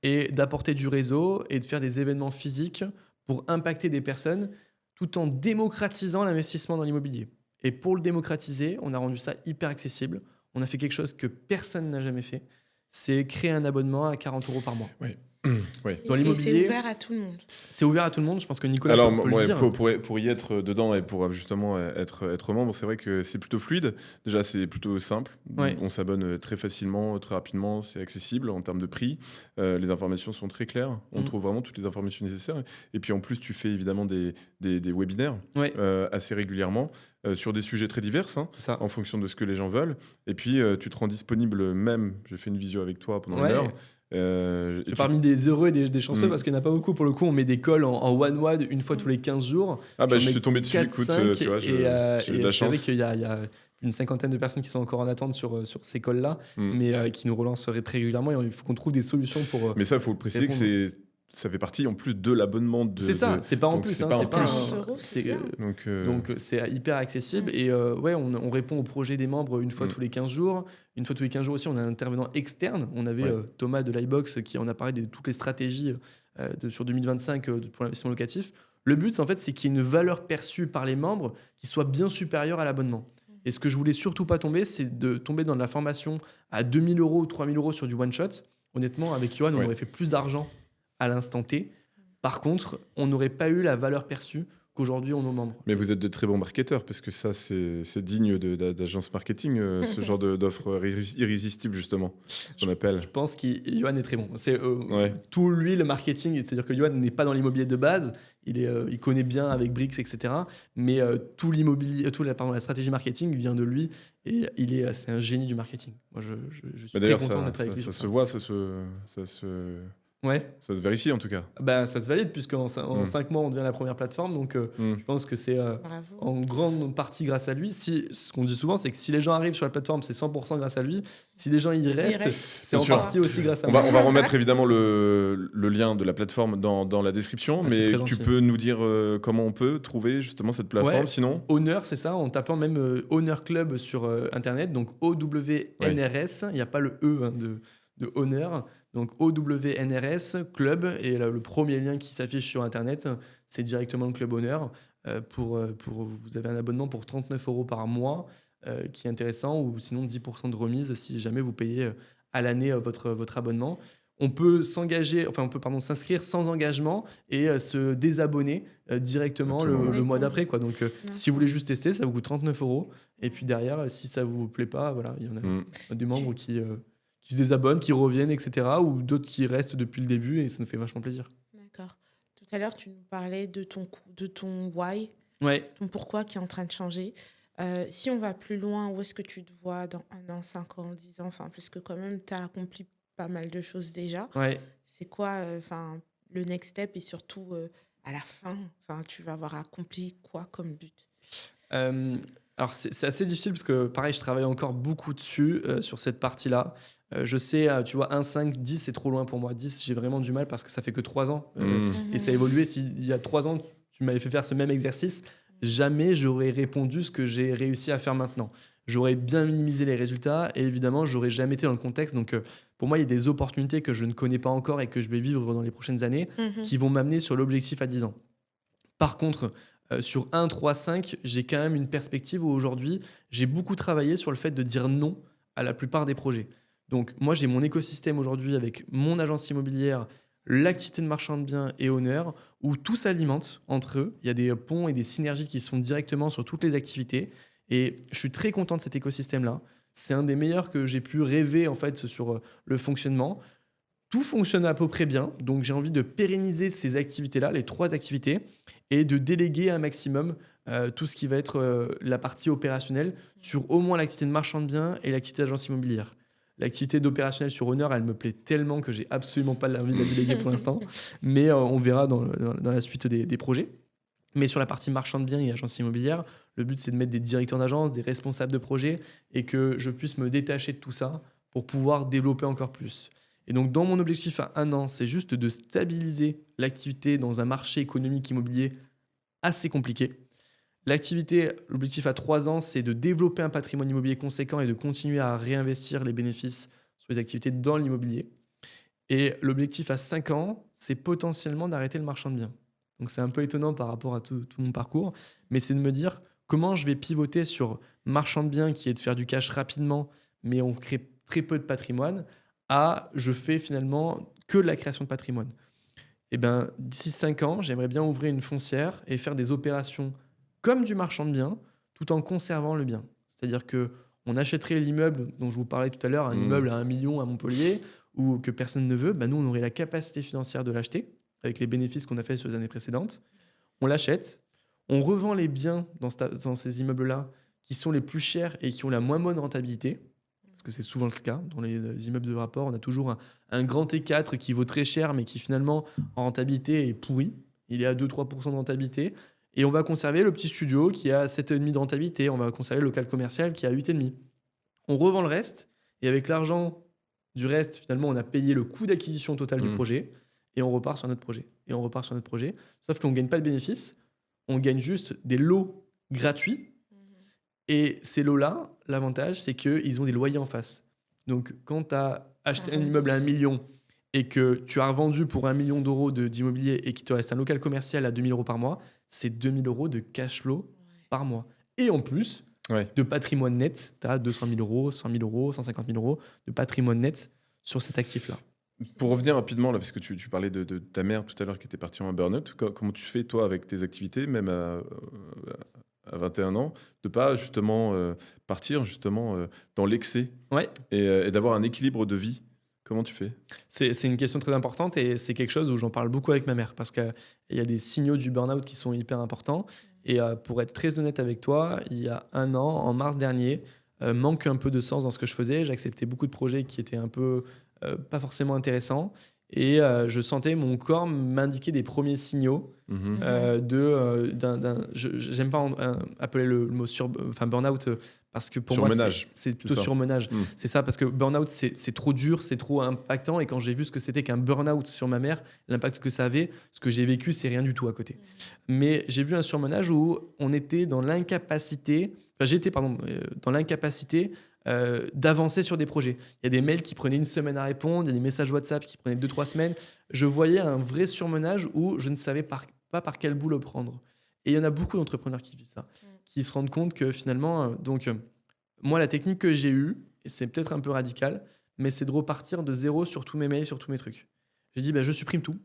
et d'apporter du réseau et de faire des événements physiques pour impacter des personnes tout en démocratisant l'investissement dans l'immobilier. Et pour le démocratiser, on a rendu ça hyper accessible. On a fait quelque chose que personne n'a jamais fait. C'est créer un abonnement à 40 € par mois. Oui. Dans l'immobilier, c'est ouvert à tout le monde. C'est ouvert à tout le monde. Je pense que Nicolas peut le dire. Pour y être dedans et pour justement être membre, c'est vrai que c'est plutôt fluide. Déjà, c'est plutôt simple. On s'abonne très facilement, très rapidement. C'est accessible en termes de prix. Les informations sont très claires. On trouve vraiment toutes les informations nécessaires. Et puis en plus, tu fais évidemment des webinaires assez régulièrement sur des sujets très divers, en fonction de ce que les gens veulent. Et puis, tu te rends disponible même. J'ai fait une visio avec toi pendant une heure. Parmi des heureux et des chanceux, parce qu'il n'y en a pas beaucoup pour le coup. On met des calls en one-wide une fois tous les 15 jours. Je suis tombé dessus, 4, écoute, 5, tu vois, j'ai de la c'est vrai chance. qu'il y a une cinquantaine de personnes qui sont encore en attente sur ces calls-là, mais qui nous relancent très régulièrement, et il faut qu'on trouve des solutions pour. Mais ça, il faut le préciser que ça fait partie en plus de l'abonnement c'est ça, c'est pas en plus, c'est hein, pas c'est en pas plus. donc c'est hyper accessible. Et on répond aux projets des membres une fois tous les 15 jours. Une fois tous les 15 jours aussi, on a un intervenant externe. On avait Thomas de l'iBox qui en a parlé de toutes les stratégies sur 2025 pour l'investissement locatif. Le but, en fait, c'est qu'il y ait une valeur perçue par les membres qui soit bien supérieure à l'abonnement. Et ce que je voulais surtout pas tomber, c'est de tomber dans de la formation à 2 000 € ou 3 000 € sur du one-shot. Honnêtement, avec Johan, on aurait fait plus d'argent à l'instant T. Par contre, on n'aurait pas eu la valeur perçue qu'aujourd'hui ont nos membres. Mais vous êtes de très bons marketeurs, parce que ça, c'est digne d'agence marketing, ce genre d'offre irrésistible, justement, qu'on appelle. Je pense que Johan est très bon. C'est tout lui, le marketing, c'est-à-dire que Johan n'est pas dans l'immobilier de base, il connaît bien avec Brix, etc. Mais tout l'immobilier, la stratégie marketing vient de lui, et c'est un génie du marketing. Moi, je suis très content d'être avec lui. Ça se voit, ça se vérifie en tout cas. Ça se valide, puisqu'en 5 mois, on devient la première plateforme. Donc, je pense que c'est en grande partie grâce à lui. Ce qu'on dit souvent, c'est que si les gens arrivent sur la plateforme, c'est 100% grâce à lui. Si les gens y restent, c'est en partie aussi grâce à moi. On va remettre évidemment le lien de la plateforme dans la description. Mais tu peux nous dire comment on peut trouver justement cette plateforme sinon Owner, c'est ça, en tapant même Owner Club sur Internet. Donc OWNRS, il n'y a pas le E de Owner. Donc OWNRS Club, et là, le premier lien qui s'affiche sur Internet, c'est directement le Club Owner. Vous avez un abonnement pour 39 € par mois, qui est intéressant, ou sinon 10% de remise si jamais vous payez à l'année votre abonnement. On peut s'inscrire sans engagement et se désabonner directement le mois d'après, quoi. Donc si vous voulez juste tester, ça vous coûte 39 €. Et puis derrière, si ça vous plaît pas, voilà, il y en a des membres qui se désabonnent, qui reviennent, etc. Ou d'autres qui restent depuis le début, et ça nous fait vachement plaisir. D'accord. Tout à l'heure, tu nous parlais de ton why, ton pourquoi qui est en train de changer. Si on va plus loin, où est-ce que tu te vois dans 1 an, 5 ans, 10 ans, puisque quand même, tu as accompli pas mal de choses déjà. C'est quoi le next step, et surtout à la fin, tu vas avoir accompli quoi comme but? Alors, c'est assez difficile parce que, pareil, je travaille encore beaucoup dessus, sur cette partie-là. Je sais, tu vois, 1, 5, 10, c'est trop loin pour moi. 10, j'ai vraiment du mal parce que ça fait que 3 ans. Et ça a évolué. S'il y a 3 ans, tu m'avais fait faire ce même exercice, jamais j'aurais répondu ce que j'ai réussi à faire maintenant. J'aurais bien minimisé les résultats, et évidemment, j'aurais jamais été dans le contexte. Donc, pour moi, il y a des opportunités que je ne connais pas encore et que je vais vivre dans les prochaines années qui vont m'amener sur l'objectif à 10 ans. Par contre, sur 1, 3, 5, j'ai quand même une perspective où aujourd'hui, j'ai beaucoup travaillé sur le fait de dire non à la plupart des projets. Donc, moi, j'ai mon écosystème aujourd'hui avec mon agence immobilière, l'activité de marchand de biens et Owner, où tout s'alimente entre eux. Il y a des ponts et des synergies qui se font directement sur toutes les activités. Et je suis très content de cet écosystème-là. C'est un des meilleurs que j'ai pu rêver en fait sur le fonctionnement. Tout fonctionne à peu près bien, donc j'ai envie de pérenniser ces activités-là, les 3 activités, et de déléguer un maximum tout ce qui va être la partie opérationnelle sur au moins l'activité de marchand de biens et l'activité d'agence immobilière. L'activité d'opérationnel sur Owner, elle me plaît tellement que j'ai absolument pas envie de la déléguer pour l'instant, mais on verra dans la suite des projets. Mais sur la partie marchand de biens et agence immobilière, le but, c'est de mettre des directeurs d'agence, des responsables de projet, et que je puisse me détacher de tout ça pour pouvoir développer encore plus. Et donc, dans mon objectif à 1 an, c'est juste de stabiliser l'activité dans un marché économique immobilier assez compliqué. L'objectif à 3 ans, c'est de développer un patrimoine immobilier conséquent et de continuer à réinvestir les bénéfices sur les activités dans l'immobilier. Et l'objectif à 5 ans, c'est potentiellement d'arrêter le marchand de biens. Donc, c'est un peu étonnant par rapport à tout mon parcours, mais c'est de me dire comment je vais pivoter sur marchand de biens, qui est de faire du cash rapidement, mais on crée très peu de patrimoine, à je fais finalement que de la création de patrimoine. Et ben, d'ici 5 ans, j'aimerais bien ouvrir une foncière et faire des opérations comme du marchand de biens, tout en conservant le bien. C'est-à-dire qu'on achèterait l'immeuble dont je vous parlais tout à l'heure, un immeuble à 1 million à Montpellier, ou que personne ne veut, ben nous, on aurait la capacité financière de l'acheter, avec les bénéfices qu'on a fait sur les années précédentes. On l'achète, on revend les biens dans ces immeubles-là qui sont les plus chers et qui ont la moins bonne rentabilité. parce que c'est souvent le cas. Dans les immeubles de rapport, on a toujours un grand T4 qui vaut très cher, mais qui finalement, en rentabilité, est pourri. Il est à 2-3% de rentabilité. Et on va conserver le petit studio qui a 7,5% de rentabilité. On va conserver le local commercial qui a 8,5%. On revend le reste. Et avec l'argent du reste, finalement, on a payé le coût d'acquisition total du projet. Et on repart sur notre projet. Sauf qu'on ne gagne pas de bénéfices. On gagne juste des lots gratuits. Et ces lots-là, l'avantage, c'est qu'ils ont des loyers en face. Donc, quand tu as acheté un immeuble à 1 million et que tu as revendu pour 1 million d'euros d'immobilier et qu'il te reste un local commercial à 2 000 euros par mois, c'est 2 000 euros de cash flow par mois. Et en plus, de patrimoine net, tu as 200 000 euros, 100 000 euros, 150 000 euros de patrimoine net sur cet actif-là. Pour revenir rapidement, là, parce que tu parlais de ta mère tout à l'heure qui était partie en burn-out, comment tu fais, toi, avec tes activités, même à 21 ans, de pas justement partir justement dans l'excès et d'avoir un équilibre de vie? Comment tu fais? C'est une question très importante et c'est quelque chose où j'en parle beaucoup avec ma mère parce qu'il y a des signaux du burn-out qui sont hyper importants. Et pour être très honnête avec toi, il y a 1 an, en mars dernier, manque un peu de sens dans ce que je faisais. J'acceptais beaucoup de projets qui étaient un peu pas forcément intéressants. Et je sentais mon corps m'indiquer des premiers signaux j'aime pas appeler le mot burn-out parce que pour moi c'est plutôt surmenage. C'est ça, parce que burn-out c'est trop dur, c'est trop impactant, et quand j'ai vu ce que c'était qu'un burn-out sur ma mère, l'impact que ça avait, ce que j'ai vécu, c'est rien du tout à côté. Mais j'ai vu un surmenage où on était dans l'incapacité, dans l'incapacité d'avancer sur des projets. Il y a des mails qui prenaient 1 semaine à répondre, il y a des messages WhatsApp qui prenaient 2-3 semaines. Je voyais un vrai surmenage où je ne savais pas par quel bout le prendre. Et il y en a beaucoup d'entrepreneurs qui vivent ça, qui se rendent compte que finalement, moi, la technique que j'ai eue, et c'est peut-être un peu radical, mais c'est de repartir de zéro sur tous mes mails, sur tous mes trucs. J'ai dit, je supprime tout.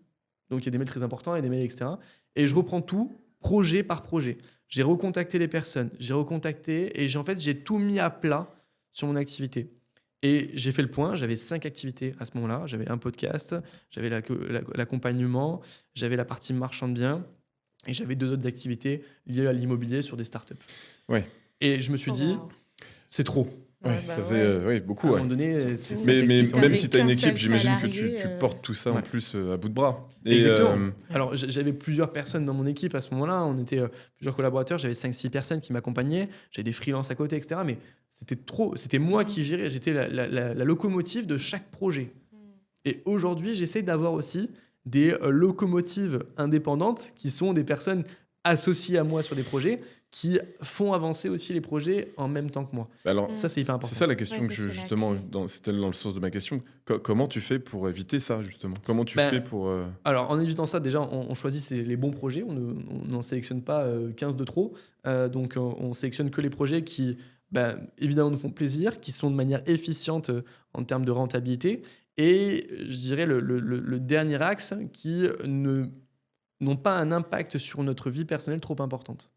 Donc, il y a des mails très importants et des mails, etc. Et je reprends tout, projet par projet. J'ai recontacté les personnes, et j'ai tout mis à plat sur mon activité. Et j'ai fait le point, j'avais 5 activités à ce moment-là. J'avais un podcast, j'avais l'accompagnement, j'avais la partie marchand de biens, et j'avais 2 autres activités liées à l'immobilier sur des startups. Et je me suis dit, c'est trop. Ça faisait beaucoup. À un moment donné, mais même si tu as une équipe, j'imagine que tu portes tout ça en plus à bout de bras. Exactement. Alors, j'avais plusieurs personnes dans mon équipe à ce moment-là. On était plusieurs collaborateurs. J'avais 5-6 personnes qui m'accompagnaient. J'avais des freelances à côté, etc. Mais c'était trop. C'était moi qui gérais. J'étais la locomotive de chaque projet. Et aujourd'hui, j'essaie d'avoir aussi des locomotives indépendantes qui sont des personnes associées à moi sur des projets, qui font avancer aussi les projets en même temps que moi. Alors, ça, c'est hyper important. C'est ça la question c'était dans le sens de ma question. Comment tu fais pour éviter ça, justement? Comment tu fais pour... Alors, en évitant ça, déjà, on choisit les bons projets. On n'en sélectionne pas 15 de trop. Donc, on sélectionne que les projets qui, évidemment, nous font plaisir, qui sont de manière efficiente en termes de rentabilité. Et je dirais le dernier axe, qui n'ont pas un impact sur notre vie personnelle trop importante.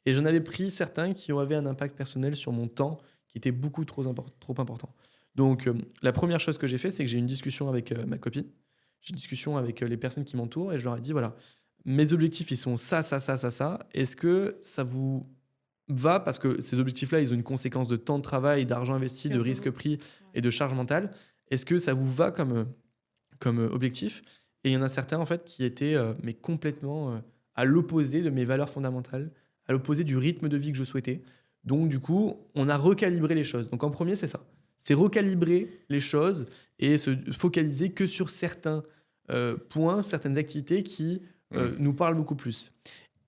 Et j'en avais pris certains qui avaient un impact personnel sur mon temps qui était beaucoup trop important. Donc, la première chose que j'ai fait, c'est que j'ai eu une discussion avec ma copine. J'ai une discussion avec les personnes qui m'entourent et je leur ai dit, voilà, mes objectifs, ils sont ça. Est-ce que ça vous va? Parce que ces objectifs-là, ils ont une conséquence de temps de travail, d'argent investi, de risque pris et de charge mentale. Est-ce que ça vous va comme objectif? Et il y en a certains, en fait, qui étaient mais complètement à l'opposé de mes valeurs fondamentales, à l'opposé du rythme de vie que je souhaitais. Donc, du coup, on a recalibré les choses. Donc, en premier, c'est ça. C'est recalibrer les choses et se focaliser que sur certains points, certaines activités qui nous parlent beaucoup plus.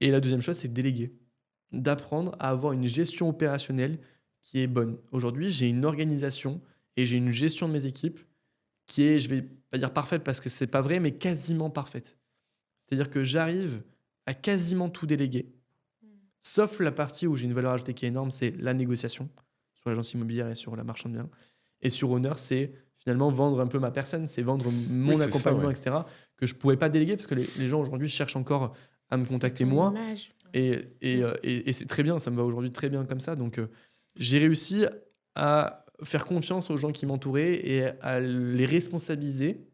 Et la deuxième chose, c'est déléguer. D'apprendre à avoir une gestion opérationnelle qui est bonne. Aujourd'hui, j'ai une organisation et j'ai une gestion de mes équipes qui est, je vais pas dire parfaite parce que c'est pas vrai, mais quasiment parfaite. C'est-à-dire que j'arrive à quasiment tout déléguer. Sauf la partie où j'ai une valeur ajoutée qui est énorme, c'est la négociation sur l'agence immobilière et sur la marchand de biens. Et sur Honor, c'est finalement vendre un peu ma personne, c'est vendre mon accompagnement, etc., que je ne pourrais pas déléguer parce que les gens aujourd'hui cherchent encore à me contacter moi. Et c'est très bien, ça me va aujourd'hui très bien comme ça. Donc, j'ai réussi à faire confiance aux gens qui m'entouraient et à les responsabiliser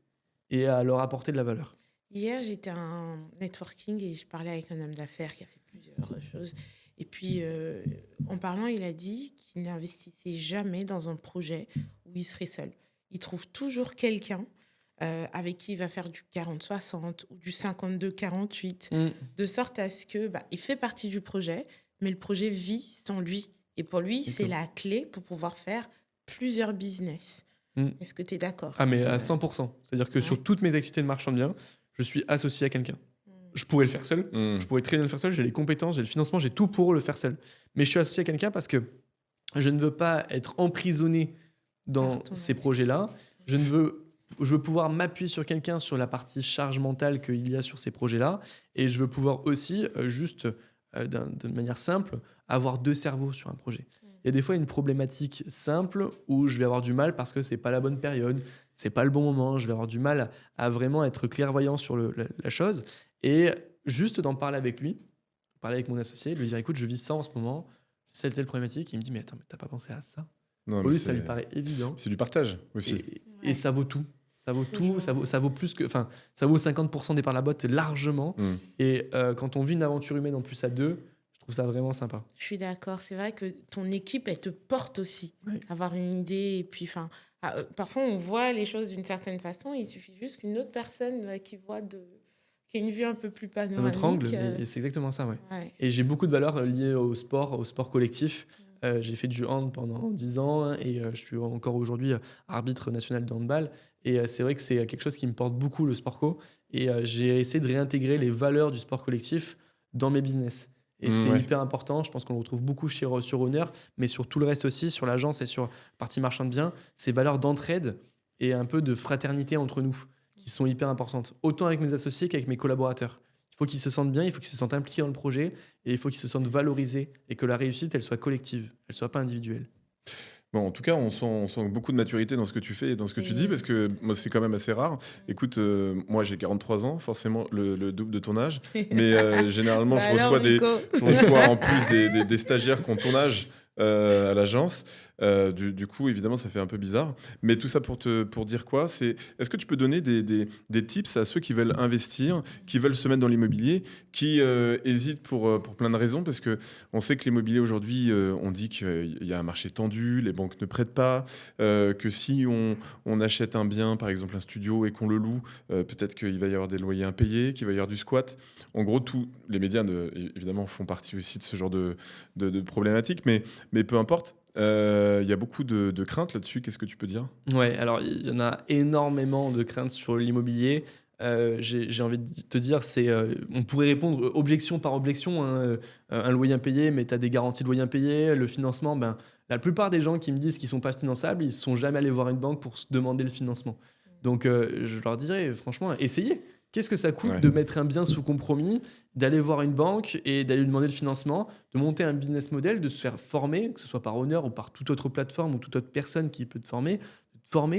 et à leur apporter de la valeur. Hier, j'étais en networking et je parlais avec un homme d'affaires qui a fait plusieurs choses. Et puis, en parlant, il a dit qu'il n'investissait jamais dans un projet où il serait seul. Il trouve toujours quelqu'un avec qui il va faire du 40-60 ou du 52-48, de sorte à ce que il fait partie du projet, mais le projet vit sans lui. Et pour lui, c'est la clé pour pouvoir faire plusieurs business. Est-ce que tu es d'accord? Ah, mais à 100%. C'est-à-dire que sur toutes mes activités de marchand de biens, je suis associé à quelqu'un. Je pourrais le faire seul, je pourrais très bien le faire seul, j'ai les compétences, j'ai le financement, j'ai tout pour le faire seul. Mais je suis associé à quelqu'un parce que je ne veux pas être emprisonné dans ces projets-là. Je veux pouvoir m'appuyer sur quelqu'un sur la partie charge mentale qu'il y a sur ces projets-là. Et je veux pouvoir aussi, de manière simple, avoir 2 cerveaux sur un projet. Il y a des fois une problématique simple où je vais avoir du mal parce que c'est pas la bonne période, c'est pas le bon moment, je vais avoir du mal à vraiment être clairvoyant sur la chose. Et juste d'en parler avec lui, parler avec mon associé, de lui dire écoute, je vis ça en ce moment, c'est telle problématique. Il me dit mais attends, mais t'as pas pensé à ça? Non, Pour lui, ça lui paraît évident. C'est du partage aussi. Et ça vaut tout. Ça vaut tout, ça vaut plus que. Enfin, ça vaut 50% des parts de la boîte largement. Et quand on vit une aventure humaine en plus à 2, je trouve ça vraiment sympa. Je suis d'accord. C'est vrai que ton équipe, elle te porte aussi. Avoir une idée. Et puis, parfois, on voit les choses d'une certaine façon. Il suffit juste qu'une autre personne qui ait une vue un peu plus panoramique. Un autre angle, c'est exactement ça, ouais. Et j'ai beaucoup de valeurs liées au sport collectif. J'ai fait du hand pendant 10 ans et je suis encore aujourd'hui arbitre national de handball. Et c'est vrai que c'est quelque chose qui me porte beaucoup, le sport co. Et j'ai essayé de réintégrer les valeurs du sport collectif dans mes business. Et c'est hyper important. Je pense qu'on le retrouve beaucoup sur Honor, mais sur tout le reste aussi, sur l'agence et sur la partie marchand de biens. Ces valeurs d'entraide et un peu de fraternité entre nous qui sont hyper importantes. Autant avec mes associés qu'avec mes collaborateurs. Il faut qu'ils se sentent bien, il faut qu'ils se sentent impliqués dans le projet et il faut qu'ils se sentent valorisés et que la réussite, elle soit collective, elle soit pas individuelle. Bon, en tout cas, on sent beaucoup de maturité dans ce que tu fais et dans ce que tu dis, parce que moi, c'est quand même assez rare. Écoute, moi, j'ai 43 ans, forcément le double de ton âge, mais généralement, je reçois en plus des stagiaires qui ont ton âge à l'agence. Du coup, évidemment, ça fait un peu bizarre. Mais tout ça pour dire quoi? Est-ce que tu peux donner des tips à ceux qui veulent investir, qui veulent se mettre dans l'immobilier, qui hésitent pour plein de raisons? Parce qu'on sait que l'immobilier aujourd'hui, on dit qu'il y a un marché tendu, les banques ne prêtent pas, que si on achète un bien, par exemple un studio, et qu'on le loue, peut-être qu'il va y avoir des loyers impayés, qu'il va y avoir du squat. En gros, tous les médias, évidemment, font partie aussi de ce genre de problématiques, mais peu importe. Il y a beaucoup de craintes là-dessus. Qu'est-ce que tu peux dire? Ouais, alors il y en a énormément de craintes sur l'immobilier. J'ai envie de te dire, on pourrait répondre objection par objection. Un loyer impayé, mais tu as des garanties de loyer impayé. Le financement, la plupart des gens qui me disent qu'ils ne sont pas finançables, ils ne sont jamais allés voir une banque pour se demander le financement. Donc je leur dirais, franchement, essayez. Qu'est-ce que ça coûte de mettre un bien sous compromis, d'aller voir une banque et d'aller lui demander le financement, de monter un business model, de se faire former, que ce soit par Honor ou par toute autre plateforme ou toute autre personne qui peut te former,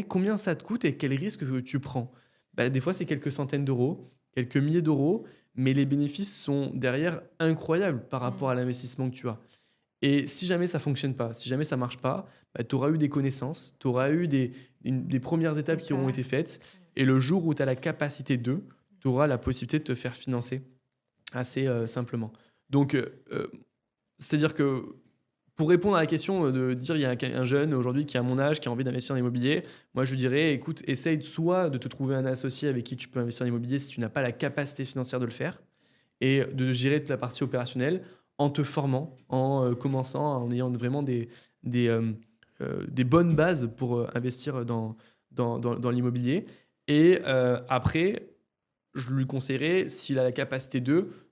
combien ça te coûte et quel risque que tu prends? Des fois, c'est quelques centaines d'euros, quelques milliers d'euros, mais les bénéfices sont derrière incroyables par rapport à l'investissement que tu as. Et si jamais ça ne fonctionne pas, si jamais ça ne marche pas, tu auras eu des connaissances, tu auras eu des premières étapes qui auront été faites. Et le jour où tu as la capacité tu auras la possibilité de te faire financer assez simplement. Donc, c'est-à-dire que pour répondre à la question de dire il y a un jeune aujourd'hui qui a mon âge, qui a envie d'investir en immobilier, moi je lui dirais, écoute, essaye soit de te trouver un associé avec qui tu peux investir en immobilier si tu n'as pas la capacité financière de le faire, et de gérer toute la partie opérationnelle en te formant, en commençant, en ayant vraiment des bonnes bases pour investir dans l'immobilier. Et après, je lui conseillerais, s'il a la capacité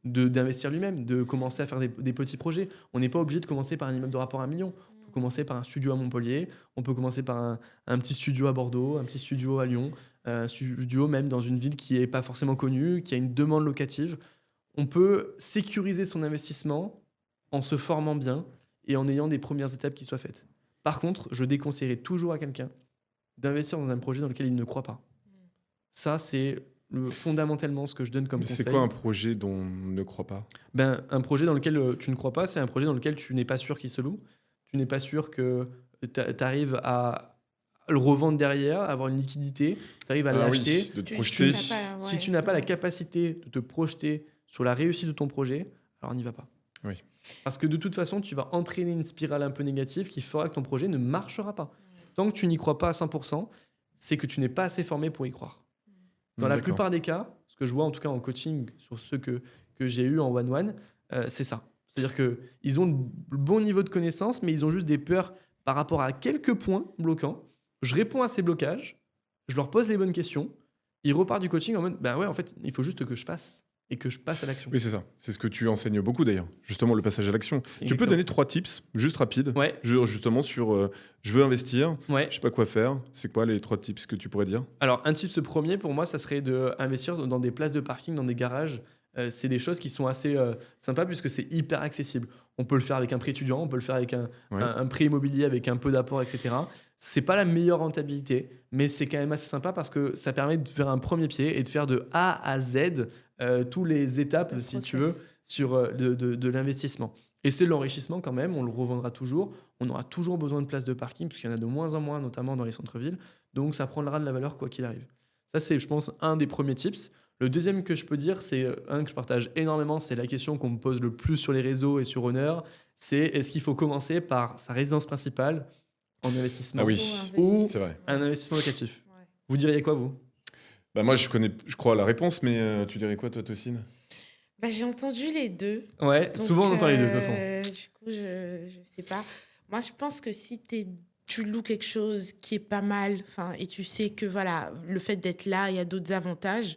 d'investir lui-même, de commencer à faire des petits projets. On n'est pas obligé de commencer par un immeuble de rapport à 1 million. On peut commencer par un studio à Montpellier, on peut commencer par un petit studio à Bordeaux, un petit studio à Lyon, un studio même dans une ville qui n'est pas forcément connue, qui a une demande locative. On peut sécuriser son investissement en se formant bien et en ayant des premières étapes qui soient faites. Par contre, je déconseillerais toujours à quelqu'un d'investir dans un projet dans lequel il ne croit pas. Ça, c'est fondamentalement ce que je donne comme conseil. C'est quoi un projet dont on ne croit pas? Un projet dans lequel tu ne crois pas, c'est un projet dans lequel tu n'es pas sûr qu'il se loue. Tu n'es pas sûr que tu arrives à le revendre derrière, à avoir une liquidité, tu arrives à l'acheter. Oui, de te projeter. Si tu n'as pas la capacité de te projeter sur la réussite de ton projet, alors n'y va pas. Oui. Parce que de toute façon, tu vas entraîner une spirale un peu négative qui fera que ton projet ne marchera pas. Tant que tu n'y crois pas à 100%, c'est que tu n'es pas assez formé pour y croire. Dans la plupart des cas, ce que je vois en tout cas en coaching sur ceux que j'ai eu en one-one, c'est ça. C'est-à-dire qu'ils ont le bon niveau de connaissance, mais ils ont juste des peurs par rapport à quelques points bloquants. Je réponds à ces blocages, je leur pose les bonnes questions, ils repartent du coaching en mode ouais, en fait, il faut juste que je fasse et que je passe à l'action. Oui, c'est ça. C'est ce que tu enseignes beaucoup d'ailleurs, justement le passage à l'action. Tu peux donner 3 tips, juste rapides, justement sur je veux investir, je sais pas quoi faire. C'est quoi les 3 tips que tu pourrais dire? Alors, un tips premier pour moi, ça serait d'investir dans des places de parking, dans des garages. C'est des choses qui sont assez sympas puisque c'est hyper accessible. On peut le faire avec un prêt étudiant, on peut le faire avec un prêt immobilier avec un peu d'apport, etc. C'est pas la meilleure rentabilité, mais c'est quand même assez sympa parce que ça permet de faire un premier pied et de faire de A à Z toutes les étapes, si tu veux, sur de l'investissement. Et c'est de l'enrichissement quand même, on le revendra toujours. On aura toujours besoin de places de parking parce qu'il y en a de moins en moins, notamment dans les centres-villes. Donc ça prendra de la valeur quoi qu'il arrive. Ça, c'est, je pense, un des premiers tips. Le deuxième que je peux dire, c'est un que je partage énormément, c'est la question qu'on me pose le plus sur les réseaux et sur Honor, c'est est-ce qu'il faut commencer par sa résidence principale en investissement ou c'est vrai. un investissement locatif? Vous diriez quoi, vous? Moi, je crois la réponse, mais tu dirais quoi, toi, Tocine? J'ai entendu les deux. Ouais, donc, souvent on entend les deux, de toute façon. Du coup, je sais pas. Moi, je pense que si tu loues quelque chose qui est pas mal, et tu sais que voilà, le fait d'être là, il y a d'autres avantages,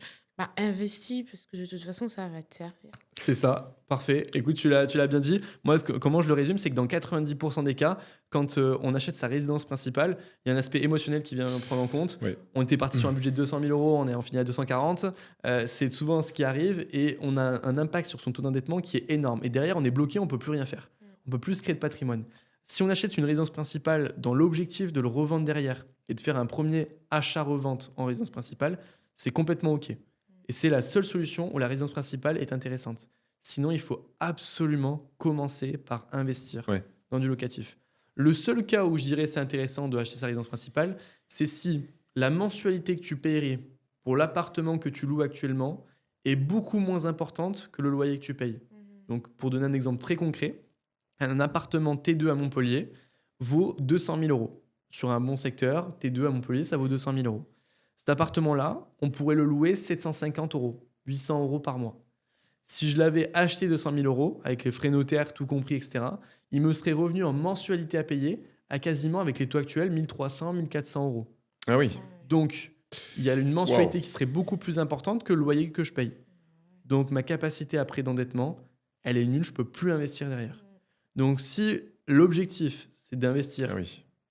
investis parce que de toute façon, ça va te servir. C'est ça, parfait. Écoute, tu l'as bien dit. Moi, comment je le résume, c'est que dans 90% des cas, quand on achète sa résidence principale, il y a un aspect émotionnel qui vient prendre en compte. Oui. On était parti sur un budget de 200 000 euros, on est en fini à 240. C'est souvent ce qui arrive et on a un impact sur son taux d'endettement qui est énorme. Et derrière, on est bloqué, on ne peut plus rien faire. On ne peut plus créer de patrimoine. Si on achète une résidence principale dans l'objectif de le revendre derrière et de faire un premier achat-revente en résidence principale, c'est complètement OK. Et c'est la seule solution où la résidence principale est intéressante. Sinon, il faut absolument commencer par investir dans du locatif. Le seul cas où je dirais c'est intéressant de acheter sa résidence principale, c'est si la mensualité que tu paierais pour l'appartement que tu loues actuellement est beaucoup moins importante que le loyer que tu payes. Donc, pour donner un exemple très concret, un appartement T2 à Montpellier vaut 200 000 euros. Sur un bon secteur, T2 à Montpellier, ça vaut 200 000 euros. Cet appartement-là, on pourrait le louer 750 euros, 800 euros par mois. Si je l'avais acheté 200 000 euros, avec les frais notaires, tout compris, etc., il me serait revenu en mensualité à payer à quasiment, avec les taux actuels, 1300, 1400 euros. Ah oui. Donc, il y a une mensualité qui serait beaucoup plus importante que le loyer que je paye. Donc, ma capacité après d'endettement, elle est nulle, je ne peux plus investir derrière. Donc, si l'objectif, c'est d'investir,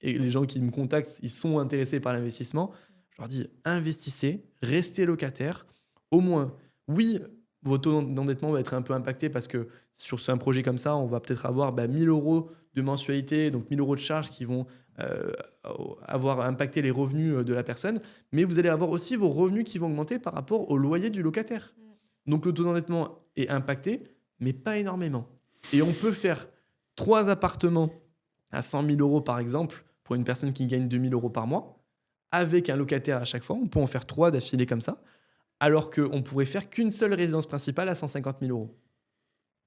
et les gens qui me contactent, ils sont intéressés par l'investissement, je leur dis, investissez, restez locataire. Au moins, oui, votre taux d'endettement va être un peu impacté parce que sur un projet comme ça, on va peut-être avoir 1 000 euros de mensualité, donc 1 000 euros de charges qui vont avoir impacté les revenus de la personne. Mais vous allez avoir aussi vos revenus qui vont augmenter par rapport au loyer du locataire. Donc le taux d'endettement est impacté, mais pas énormément. Et on peut faire 3 appartements à 100 000 euros par exemple, pour une personne qui gagne 2 000 euros par mois, avec un locataire à chaque fois. On peut en faire 3 d'affilée comme ça, alors qu'on pourrait faire qu'une seule résidence principale à 150 000 euros.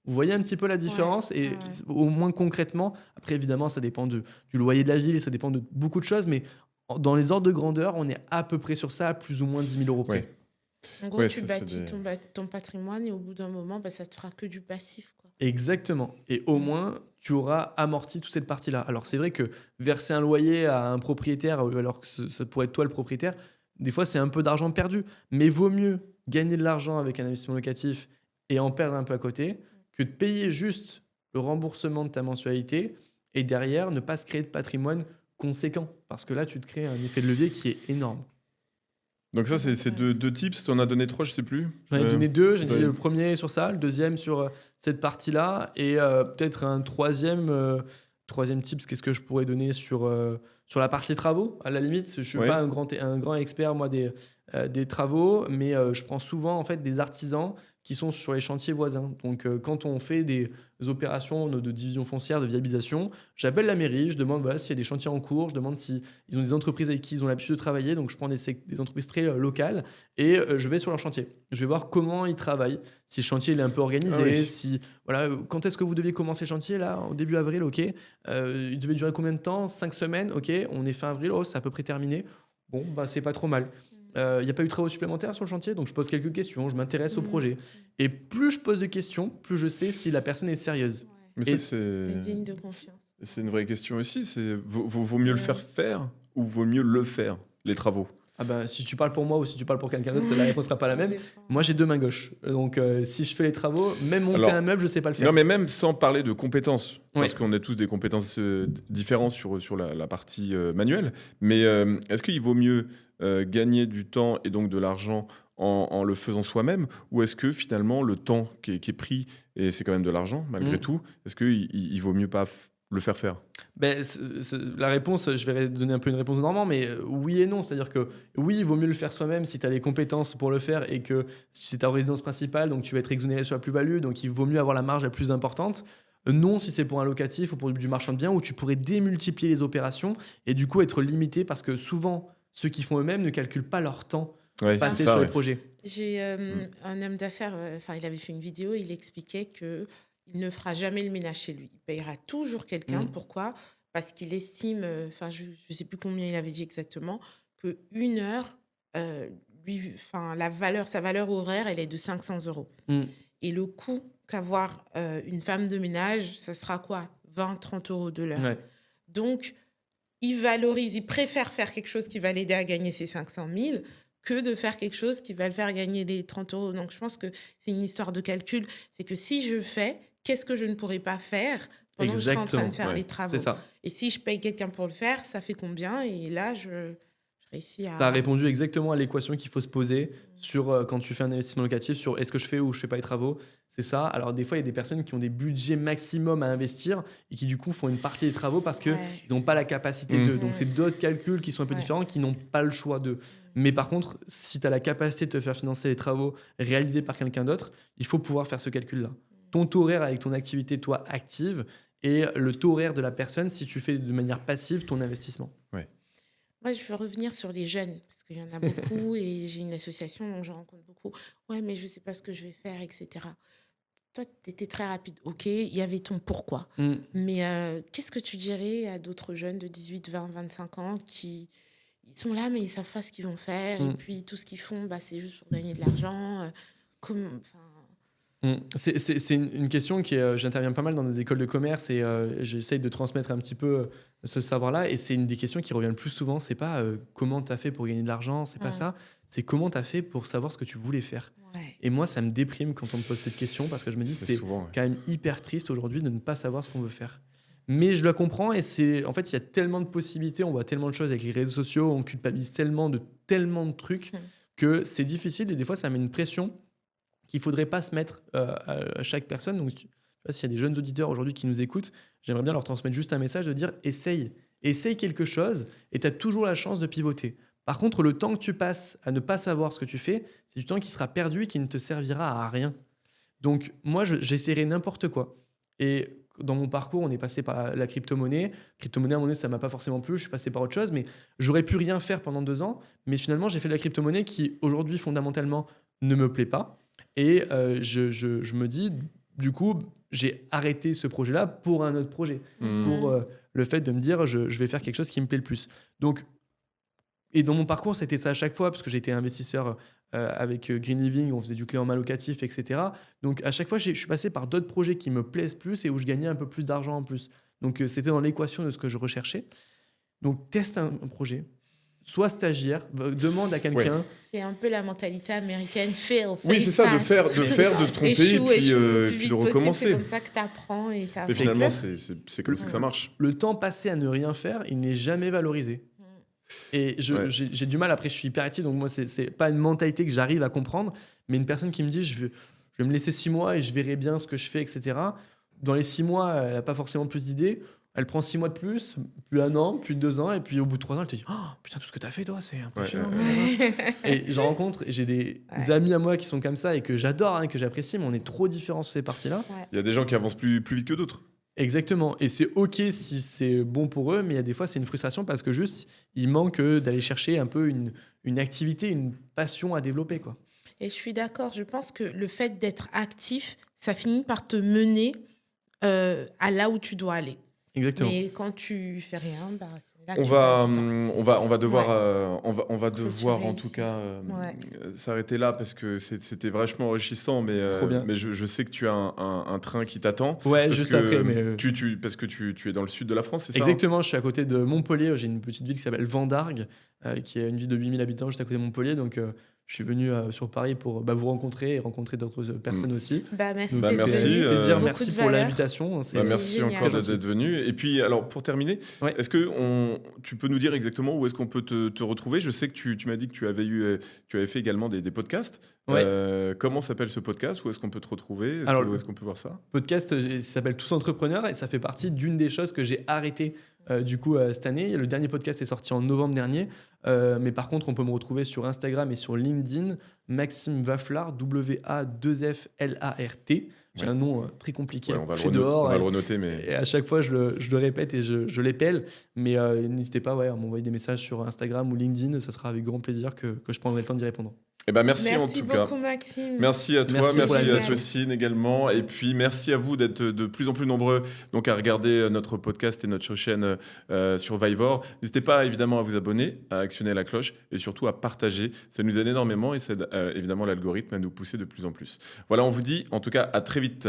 Vous voyez un petit peu la différence et au moins concrètement, après évidemment ça dépend du loyer de la ville et ça dépend de beaucoup de choses, mais dans les ordres de grandeur, on est à peu près sur ça, à plus ou moins 10 000 euros près. En gros, tu bâtis ton patrimoine et au bout d'un moment, ça te fera que du passif, quoi. Exactement. Et au moins, tu auras amorti toute cette partie-là. Alors, c'est vrai que verser un loyer à un propriétaire, alors que ça pourrait être toi le propriétaire, des fois, c'est un peu d'argent perdu. Mais vaut mieux gagner de l'argent avec un investissement locatif et en perdre un peu à côté que de payer juste le remboursement de ta mensualité et derrière, ne pas se créer de patrimoine conséquent. Parce que là, tu te crées un effet de levier qui est énorme. Donc ça, c'est 2 tips. Tu en as donné 3, je sais plus. J'en ai donné 2. J'ai dit le premier sur ça, le deuxième sur cette partie-là et peut-être un troisième tips. Qu'est-ce que je pourrais donner sur la partie travaux? À la limite, je ne suis pas un grand expert moi des travaux, mais je prends souvent en fait des artisans qui sont sur les chantiers voisins. Donc, quand on fait des opérations de division foncière, de viabilisation, j'appelle la mairie, je demande s'il y a des chantiers en cours, je demande s'ils ont des entreprises avec qui ils ont l'habitude de travailler. Donc, je prends des entreprises très locales et je vais sur leur chantier. Je vais voir comment ils travaillent, si le chantier il est un peu organisé, si, quand est-ce que vous deviez commencer le chantier, là, au début avril, ok. Il devait durer combien de temps? 5 semaines, ok. On est fin avril, c'est à peu près terminé. Bon, c'est pas trop mal. Il n'y a pas eu de travaux supplémentaires sur le chantier, donc je pose quelques questions, je m'intéresse au projet. Et plus je pose de questions, plus je sais si la personne est sérieuse. Mais ça, c'est digne de confiance. C'est une vraie question aussi. Vaut mieux le faire ou vaut mieux le faire, les travaux? Si tu parles pour moi ou si tu parles pour quelqu'un d'autre, la réponse sera pas la même. Moi, j'ai 2 mains gauches. Donc, si je fais les travaux, même monter un meuble, je sais pas le faire. Non, mais même sans parler de compétences, parce qu'on a tous des compétences différentes sur la partie manuelle. Mais est-ce qu'il vaut mieux gagner du temps et donc de l'argent en le faisant soi-même, ou est-ce que finalement le temps qui est pris, et c'est quand même de l'argent malgré tout, est-ce qu'il vaut mieux pas le faire? La réponse, je vais donner un peu une réponse de Normand, mais oui et non. C'est-à-dire que oui, il vaut mieux le faire soi-même si tu as les compétences pour le faire et que c'est ta résidence principale, donc tu vas être exonéré sur la plus-value, donc il vaut mieux avoir la marge la plus importante. Non, si c'est pour un locatif ou pour du marchand de biens, où tu pourrais démultiplier les opérations et du coup être limité, parce que souvent, ceux qui font eux-mêmes ne calculent pas leur temps passé sur les projets. J'ai un homme d'affaires, il avait fait une vidéo, il expliquait que il ne fera jamais le ménage chez lui. Il payera toujours quelqu'un. Pourquoi? Parce qu'il estime, je ne sais plus combien il avait dit exactement, que 1 heure, sa valeur horaire, elle est de 500 €. Et le coût qu'avoir une femme de ménage, ça sera quoi? 20-30 € de l'heure. Donc, il préfère faire quelque chose qui va l'aider à gagner ses 500 000 que de faire quelque chose qui va le faire gagner les 30 €. Donc, je pense que c'est une histoire de calcul. C'est que si je fais, qu'est-ce que je ne pourrais pas faire pendant que je suis en train de faire les travaux? C'est ça. Et si je paye quelqu'un pour le faire, ça fait combien? Et là, je réussis à... Tu as répondu exactement à l'équation qu'il faut se poser sur quand tu fais un investissement locatif, sur est-ce que je fais ou je fais pas les travaux. C'est ça. Alors, des fois, il y a des personnes qui ont des budgets maximum à investir et qui, du coup, font une partie des travaux parce qu'ils n'ont pas la capacité de. Donc, c'est d'autres calculs qui sont un peu différents, qui n'ont pas le choix de. Mais par contre, si tu as la capacité de te faire financer les travaux réalisés par quelqu'un d'autre, il faut pouvoir faire ce calcul-là. Ton taux horaire avec ton activité, toi, active, et le taux horaire de la personne si tu fais de manière passive ton investissement. Moi, je veux revenir sur les jeunes, parce qu'il y en a beaucoup et j'ai une association, donc j'en rencontre beaucoup. Ouais, mais je ne sais pas ce que je vais faire, etc. Toi, tu étais très rapide. OK, il y avait ton pourquoi. Mais qu'est-ce que tu dirais à d'autres jeunes de 18, 20, 25 ans qui ils sont là, mais ils ne savent pas ce qu'ils vont faire. Et puis, tout ce qu'ils font, c'est juste pour gagner de l'argent. C'est une question qui j'interviens pas mal dans des écoles de commerce et j'essaye de transmettre un petit peu ce savoir-là, et c'est une des questions qui revient le plus souvent. C'est pas comment tu as fait pour gagner de l'argent, c'est pas ça, c'est comment tu as fait pour savoir ce que tu voulais faire. Et moi, ça me déprime quand on me pose cette question, parce que je me dis c'est souvent, quand même hyper triste aujourd'hui de ne pas savoir ce qu'on veut faire. Mais je la comprends, et en fait, il y a tellement de possibilités, on voit tellement de choses avec les réseaux sociaux, on culpabilise tellement de trucs que c'est difficile, et des fois ça met une pression qu'il ne faudrait pas se mettre à chaque personne. Donc, s'il y a des jeunes auditeurs aujourd'hui qui nous écoutent, j'aimerais bien leur transmettre juste un message de dire essaye quelque chose, et tu as toujours la chance de pivoter. Par contre, le temps que tu passes à ne pas savoir ce que tu fais, c'est du temps qui sera perdu et qui ne te servira à rien. Donc, moi, j'essaierai n'importe quoi. Et dans mon parcours, on est passé par la crypto-monnaie. Crypto-monnaie, à un moment donné, ça ne m'a pas forcément plu. Je suis passé par autre chose, mais j'aurais pu rien faire pendant 2 ans. Mais finalement, j'ai fait de la crypto-monnaie qui, aujourd'hui, fondamentalement, ne me plaît pas. Et je me dis, du coup, j'ai arrêté ce projet-là pour un autre projet. Pour le fait de me dire, je vais faire quelque chose qui me plaît le plus. Donc, et dans mon parcours, c'était ça à chaque fois, parce que j'ai été investisseur avec Green Living, on faisait du clé en main locatif, etc. Donc, à chaque fois, je suis passé par d'autres projets qui me plaisent plus et où je gagnais un peu plus d'argent en plus. Donc, c'était dans l'équation de ce que je recherchais. Donc, teste un projet. Sois stagiaire, demande à quelqu'un. Ouais. C'est un peu la mentalité américaine, fail, oui, c'est ça, de se tromper échoue, et puis de recommencer. C'est comme ça que tu apprends et tu apprends. Finalement, c'est comme ça que ça marche. Le temps passé à ne rien faire, il n'est jamais valorisé. Et j'ai du mal, après je suis hyperactif, donc moi c'est pas une mentalité que j'arrive à comprendre, mais une personne qui me dit je vais me laisser 6 mois et je verrai bien ce que je fais, etc. Dans les 6 mois, elle n'a pas forcément plus d'idées. Elle prend 6 mois de plus, plus 1 an, plus 2 ans, et puis au bout de 3 ans, elle te dit « Oh, putain, tout ce que t'as fait, toi, c'est impressionnant. » Et j'en rencontre, j'ai des amis à moi qui sont comme ça et que j'adore, hein, que j'apprécie, mais on est trop différents sur ces parties-là. Il y a des gens qui avancent plus vite que d'autres. Exactement. Et c'est OK si c'est bon pour eux, mais il y a des fois, c'est une frustration parce que juste, il manque d'aller chercher un peu une activité, une passion à développer, quoi. Et je suis d'accord. Je pense que le fait d'être actif, ça finit par te mener à là où tu dois aller. Exactement. Mais quand tu fais rien, bah, c'est là que On tu va, perds du temps. on va devoir, on va Clôturer devoir en ici. tout cas Ouais. s'arrêter là parce que c'était vachement enrichissant, Trop bien. mais je sais que tu as un train qui t'attend. Ouais, Parce juste que après. Mais... parce que tu es dans le sud de la France, c'est ça, hein? Exactement, je suis à côté de Montpellier. J'ai une petite ville qui s'appelle Vendargues, qui est une ville de 8000 habitants juste à côté de Montpellier. Donc, je suis venu sur Paris pour vous rencontrer et rencontrer d'autres personnes aussi. Bah, merci Donc, Bah, d'être merci, c'était venu. un plaisir. Beaucoup Merci de pour valeur. l'invitation. Bah, merci génial. encore Très gentil. d'être venu. Et puis, alors, pour terminer, Ouais. est-ce que tu peux nous dire exactement où est-ce qu'on peut te retrouver? Je sais que tu m'as dit que tu avais fait également des podcasts. Ouais. Comment s'appelle ce podcast? Où est-ce qu'on peut te retrouver? Alors, Où est-ce qu'on peut voir ça? Podcast ça s'appelle Tous Entrepreneurs et ça fait partie d'une des choses que j'ai arrêtées du coup cette année. Le dernier podcast est sorti en novembre dernier, mais par contre on peut me retrouver sur Instagram et sur LinkedIn, Maxime Wafflard, W-A-2-F-L-A-R-T. J'ai Ouais. un nom très compliqué, Ouais, on va couché le dehors. on va le renoter, mais Et à chaque fois, je le répète et je l'épelle. Mais n'hésitez pas à m'envoyer des messages sur Instagram ou LinkedIn. Ça sera avec grand plaisir que je prendrai le temps d'y répondre. eh ben merci en Merci tout cas. beaucoup, Maxime. Merci à toi, Merci pour merci à l'invitation. Jocelyne également. Et puis merci à vous d'être de plus en plus nombreux donc, à regarder notre podcast et notre chaîne Survivor. N'hésitez pas évidemment à vous abonner, à actionner la cloche et surtout à partager. Ça nous aide énormément et ça aide évidemment l'algorithme à nous pousser de plus en plus. Voilà, on vous dit en tout cas à très vite.